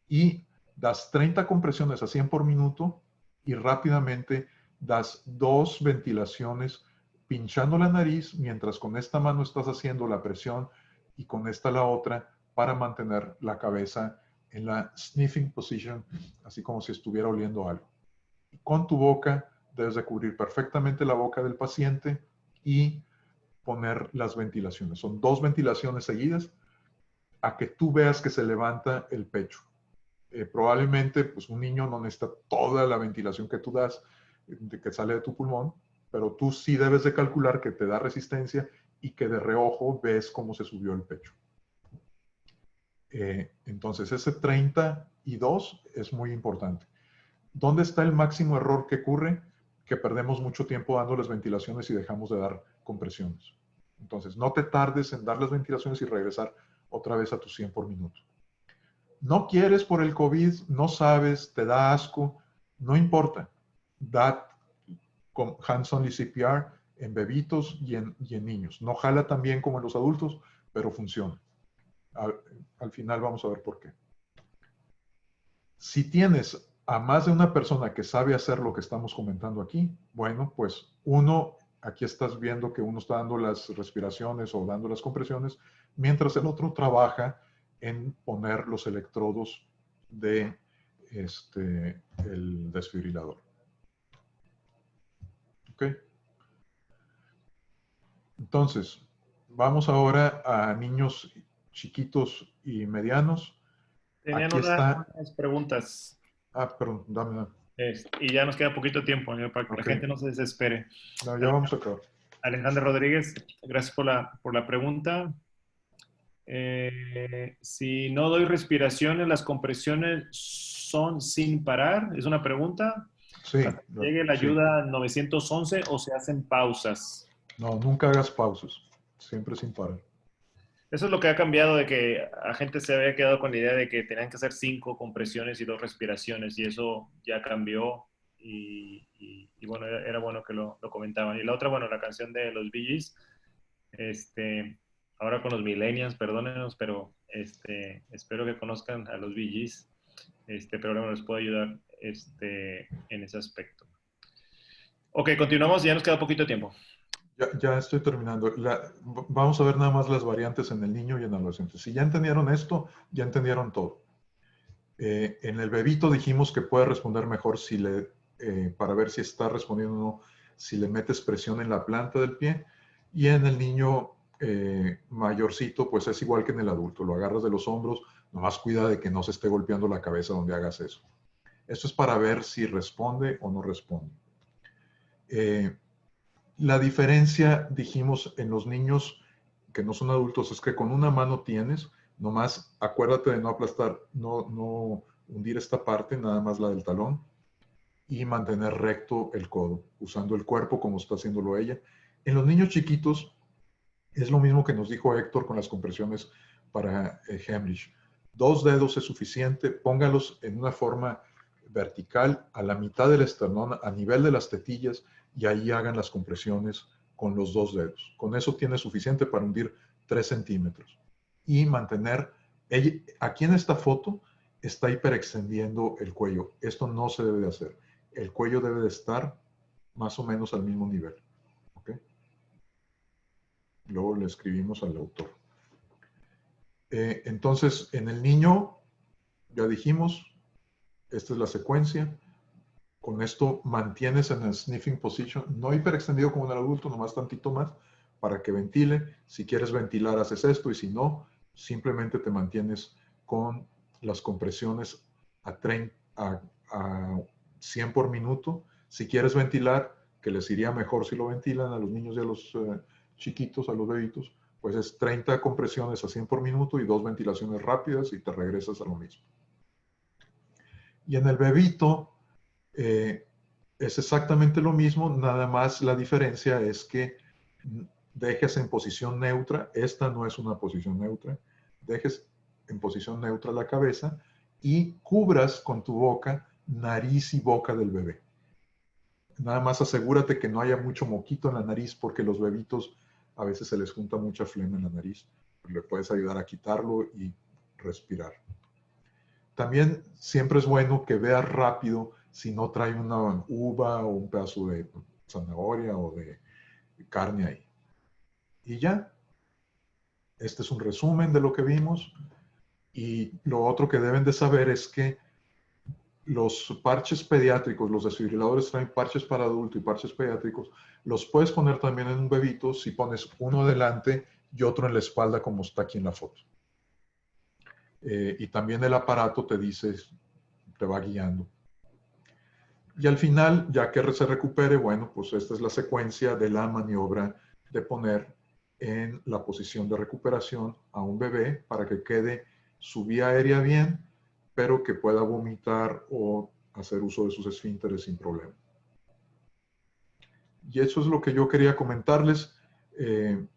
C: Y das 30 compresiones a 100 por minuto y rápidamente das 2 ventilaciones pinchando la nariz mientras con esta mano estás haciendo la presión y con esta la otra para mantener la cabeza en la sniffing position, así como si estuviera oliendo algo. Y con tu boca debes de cubrir perfectamente la boca del paciente y poner las ventilaciones. Son 2 ventilaciones seguidas a que tú veas que se levanta el pecho. Probablemente pues un niño no necesita toda la ventilación que tú das, que sale de tu pulmón, pero tú sí debes de calcular que te da resistencia y que de reojo ves cómo se subió el pecho. Entonces ese 32 es muy importante. ¿Dónde está el máximo error que ocurre? Que perdemos mucho tiempo dando las ventilaciones y dejamos de dar compresiones. Entonces no te tardes en dar las ventilaciones y regresar otra vez a tu 100 por minuto. No quieres por el COVID, no sabes, te da asco, no importa. Da con hands-only CPR en bebitos y en niños. No jala tan bien como en los adultos, pero funciona. Al final vamos a ver por qué. Si tienes a más de una persona que sabe hacer lo que estamos comentando aquí, bueno, pues aquí estás viendo que uno está dando las respiraciones o dando las compresiones, mientras el otro trabaja en poner los electrodos de el desfibrilador. ¿Ok? Entonces, vamos ahora a niños chiquitos y medianos.
A: Tenían
C: Aquí está.
A: unas preguntas.
C: Perdón, dame.
A: Y ya nos queda poquito tiempo, para que la
C: Okay.
A: gente no se desespere.
C: No, ya vamos a acabar.
A: Alejandro Rodríguez, gracias por la pregunta. Si no doy respiraciones, ¿las compresiones son sin parar? Es una pregunta.
C: Sí.
A: ¿Hasta que llegue la ayuda 911 o se hacen pausas?
C: No, nunca hagas pausas. Siempre sin parar.
A: Eso es lo que ha cambiado, de que la gente se había quedado con la idea de que tenían que hacer 5 compresiones y 2 respiraciones, y eso ya cambió. Y bueno, era bueno que lo comentaban. Y la otra, bueno, la canción de los Bee Gees, ahora con los millennials, perdónenos, pero espero que conozcan a los Bee Gees, pero bueno, les puedo ayudar en ese aspecto. Ok, continuamos, ya nos queda poquito tiempo.
C: Ya estoy terminando. Vamos a ver nada más las variantes en el niño y en el adolescente. Si ya entendieron esto, ya entendieron todo. En el bebito dijimos que puede responder mejor para ver si está respondiendo o no, si le metes presión en la planta del pie. Y en el niño mayorcito, pues es igual que en el adulto. Lo agarras de los hombros, nomás cuida de que no se esté golpeando la cabeza donde hagas eso. Esto es para ver si responde o no responde. La diferencia, dijimos, en los niños que no son adultos es que con una mano tienes, nomás acuérdate de no aplastar, no hundir esta parte, nada más la del talón, y mantener recto el codo, usando el cuerpo como está haciéndolo ella. En los niños chiquitos es lo mismo que nos dijo Héctor con las compresiones para Hemlich. 2 dedos es suficiente, póngalos en una forma vertical a la mitad del esternón, a nivel de las tetillas, y ahí hagan las compresiones con los 2 dedos. Con eso tiene suficiente para hundir 3 centímetros. Y mantener, aquí en esta foto está hiperextendiendo el cuello. Esto no se debe de hacer. El cuello debe de estar más o menos al mismo nivel. ¿Okay? Luego le escribimos al autor. Entonces, en el niño, ya dijimos, esta es la secuencia. Con esto mantienes en el sniffing position, no hiperextendido como en el adulto, nomás tantito más, para que ventile. Si quieres ventilar, haces esto, y si no, simplemente te mantienes con las compresiones a 100 por minuto. Si quieres ventilar, que les iría mejor si lo ventilan a los niños y a los chiquitos, a los bebitos, pues es 30 compresiones a 100 por minuto y 2 ventilaciones rápidas y te regresas a lo mismo. Y en el bebito es exactamente lo mismo, nada más la diferencia es que dejes en posición neutra, esta no es una posición neutra, dejes en posición neutra la cabeza y cubras con tu boca nariz y boca del bebé. Nada más asegúrate que no haya mucho moquito en la nariz porque los bebitos a veces se les junta mucha flema en la nariz. Le puedes ayudar a quitarlo y respirar. También siempre es bueno que veas rápido si no trae una uva o un pedazo de zanahoria o de carne ahí. Y ya, este es un resumen de lo que vimos. Y lo otro que deben de saber es que los parches pediátricos, los desfibriladores traen parches para adulto y parches pediátricos, los puedes poner también en un bebito si pones uno adelante y otro en la espalda como está aquí en la foto. Y también el aparato te dice, te va guiando. Y al final, ya que se recupere, bueno, pues esta es la secuencia de la maniobra de poner en la posición de recuperación a un bebé para que quede su vía aérea bien, pero que pueda vomitar o hacer uso de sus esfínteres sin problema. Y eso es lo que yo quería comentarles. El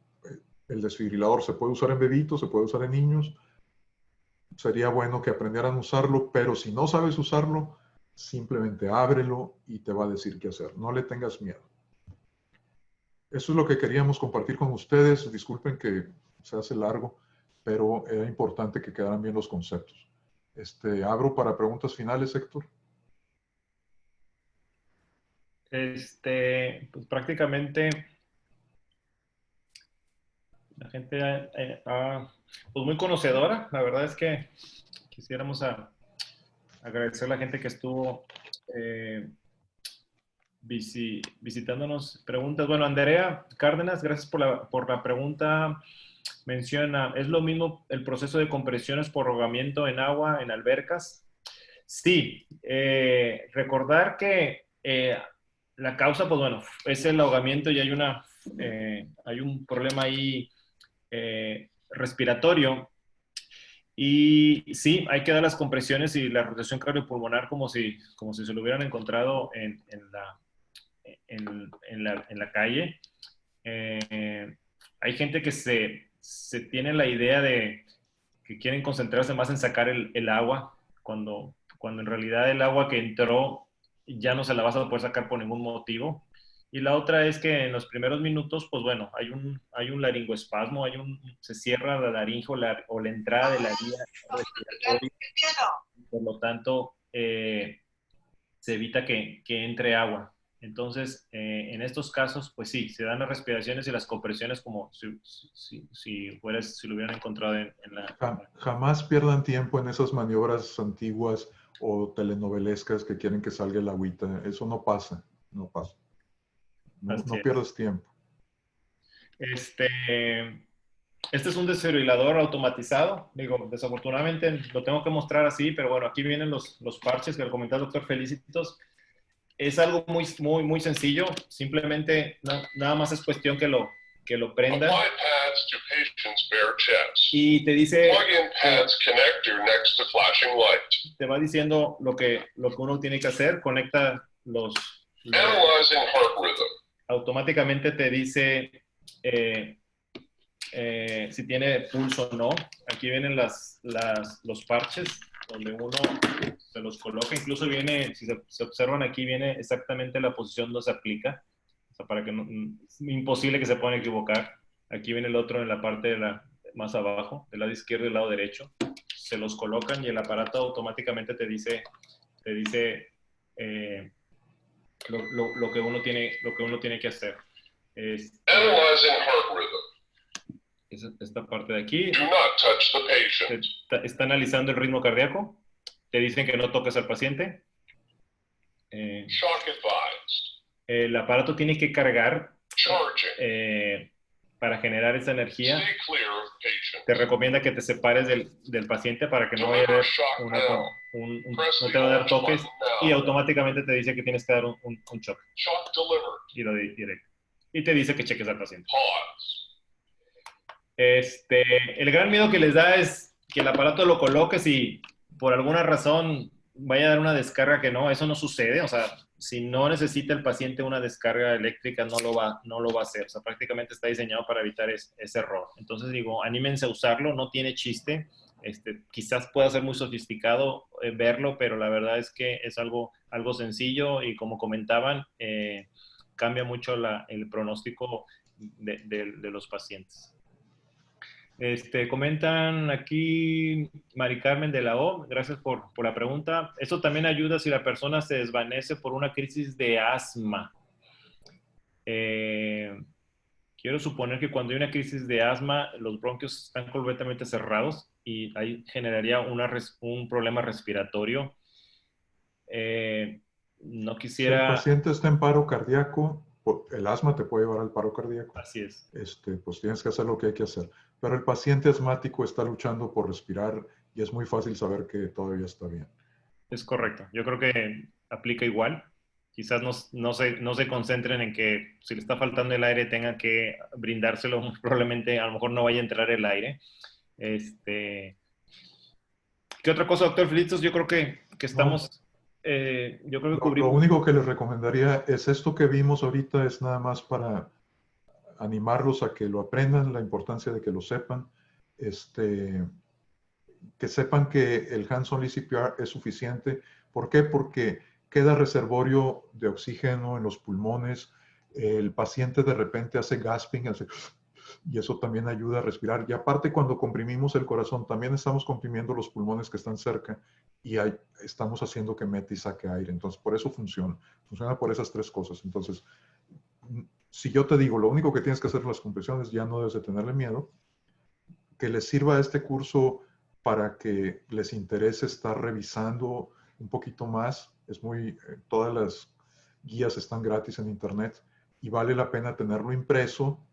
C: desfibrilador se puede usar en bebitos, se puede usar en niños. Sería bueno que aprendieran a usarlo, pero si no sabes usarlo, simplemente ábrelo y te va a decir qué hacer. No le tengas miedo. Eso es lo que queríamos compartir con ustedes. Disculpen que se hace largo, pero era importante que quedaran bien los conceptos. Abro para preguntas finales, Héctor.
A: Pues prácticamente la gente pues muy conocedora. La verdad es que quisiéramos agradecer a la gente que estuvo visitándonos. Preguntas. Bueno, Andrea Cárdenas, gracias por la pregunta. Menciona, ¿es lo mismo el proceso de compresiones por ahogamiento en agua, en albercas? Sí, recordar que la causa, pues bueno, es el ahogamiento y hay un problema ahí respiratorio. Y sí, hay que dar las compresiones y la rotación cardiopulmonar como si se lo hubieran encontrado en la calle. Hay gente que se tiene la idea de que quieren concentrarse más en sacar el agua, cuando en realidad el agua que entró ya no se la vas a poder sacar por ningún motivo. Y la otra es que en los primeros minutos, pues bueno, hay un laringoespasmo, se cierra la laringe o la entrada de la vía respiratoria. Por lo tanto, se evita que entre agua. Entonces, en estos casos, pues sí, se dan las respiraciones y las compresiones como si lo hubieran encontrado en la...
C: Jamás pierdan tiempo en esas maniobras antiguas o telenovelescas que quieren que salga el agüita. Eso no pasa, no pasa. No pierdas tiempo.
A: Este, este es un desfibrilador automatizado. Digo, desafortunadamente lo tengo que mostrar así, pero bueno, aquí vienen los parches que le comentó el doctor Felicitos. Es algo muy sencillo. Simplemente nada más es cuestión que lo prenda.
D: Apply pads to patient's bare chest.
A: Y te dice,
D: Plug in pads connector next to flashing light.
A: te va diciendo lo que uno tiene que hacer. Conecta
D: Analyzing heart rhythm.
A: automáticamente te dice si tiene pulso o no. Aquí vienen los parches donde uno se los coloca. Incluso viene, si se observan aquí, viene exactamente la posición donde se aplica. O sea, para que no, es imposible que se puedan equivocar. Aquí viene el otro en la parte más abajo, del lado izquierdo y del lado derecho. Se los colocan y el aparato automáticamente te dice lo que uno tiene que hacer.
D: Analyzing heart rhythm.
A: Esta parte de aquí.
D: Do not touch the patient.
A: Está analizando el ritmo cardíaco. Te dicen que no toques al paciente.
D: Shock advised.
A: El aparato tiene que cargar
D: Charging.
A: para generar esa energía.
D: Stay clear of patient.
A: Te recomienda que te separes del paciente para que no vaya a haber no te va a dar toques y automáticamente te dice que tienes que dar un shock.
D: Shock delivered.
A: Directo. Y te dice que cheques al paciente.
D: Pause.
A: El gran miedo que les da es que el aparato lo coloques y por alguna razón vaya a dar una descarga que no, eso no sucede. O sea, si no necesita el paciente una descarga eléctrica, no lo va a hacer. O sea, prácticamente está diseñado para evitar ese error. Entonces digo, anímense a usarlo, no tiene chiste. Quizás pueda ser muy sofisticado verlo, pero la verdad es que es algo sencillo y como comentaban, cambia mucho el pronóstico de los pacientes. Comentan aquí Mari Carmen de la O, gracias por la pregunta. Esto también ayuda si la persona se desvanece por una crisis de asma. Quiero suponer que cuando hay una crisis de asma, los bronquios están completamente cerrados y ahí generaría un problema respiratorio. No quisiera...
C: Si el paciente está en paro cardíaco, el asma te puede llevar al paro cardíaco.
A: Así es.
C: Pues tienes que hacer lo que hay que hacer. Pero el paciente asmático está luchando por respirar y es muy fácil saber que todavía está bien.
A: Es correcto. Yo creo que aplica igual. Quizás no se concentren en que si le está faltando el aire tengan que brindárselo. Probablemente a lo mejor no vaya a entrar el aire. ¿Qué otra cosa, doctor Felicitos? Yo creo que estamos... yo creo que cubrimos...
C: Lo único que les recomendaría es esto que vimos ahorita es nada más para animarlos a que lo aprendan, la importancia de que lo sepan, que sepan que el hands-on CPR es suficiente. ¿Por qué? Porque queda reservorio de oxígeno en los pulmones, el paciente de repente hace gasping, y eso también ayuda a respirar. Y aparte, cuando comprimimos el corazón, también estamos comprimiendo los pulmones que están cerca y estamos haciendo que meta y saque aire. Entonces, por eso funciona por esas tres cosas. Entonces, si yo te digo, lo único que tienes que hacer en las compresiones, ya no debes de tenerle miedo, que les sirva este curso para que les interese estar revisando un poquito más. Todas las guías están gratis en internet y vale la pena tenerlo impreso.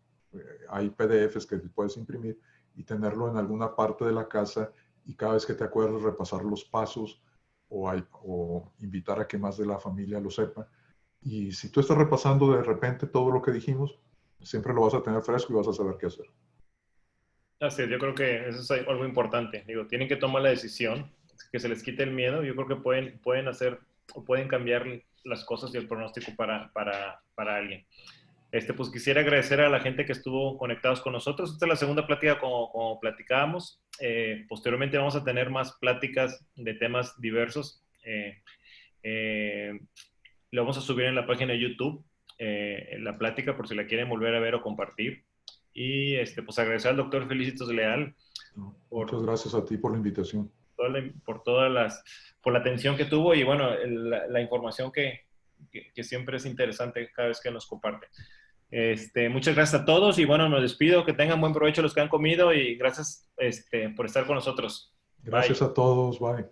C: Hay PDFs que puedes imprimir y tenerlo en alguna parte de la casa y cada vez que te acuerdes repasar los pasos o invitar a que más de la familia lo sepa. Y si tú estás repasando de repente todo lo que dijimos, siempre lo vas a tener fresco y vas a saber qué hacer.
A: Así es, yo creo que eso es algo importante. Digo, tienen que tomar la decisión, que se les quite el miedo. Yo creo que pueden hacer o pueden cambiar las cosas y el pronóstico para alguien. Pues quisiera agradecer a la gente que estuvo conectados con nosotros. Esta es la segunda plática como platicábamos. Posteriormente vamos a tener más pláticas de temas diversos. Lo vamos a subir en la página de YouTube, la plática, por si la quieren volver a ver o compartir. Y pues agradecer al doctor Felicitos Leal.
C: Muchas gracias a ti por la invitación.
A: Por la atención que tuvo y bueno, la información que siempre es interesante cada vez que nos comparte. Muchas gracias a todos y bueno, me despido. Que tengan buen provecho los que han comido y gracias por estar con nosotros.
C: Gracias a todos. Bye.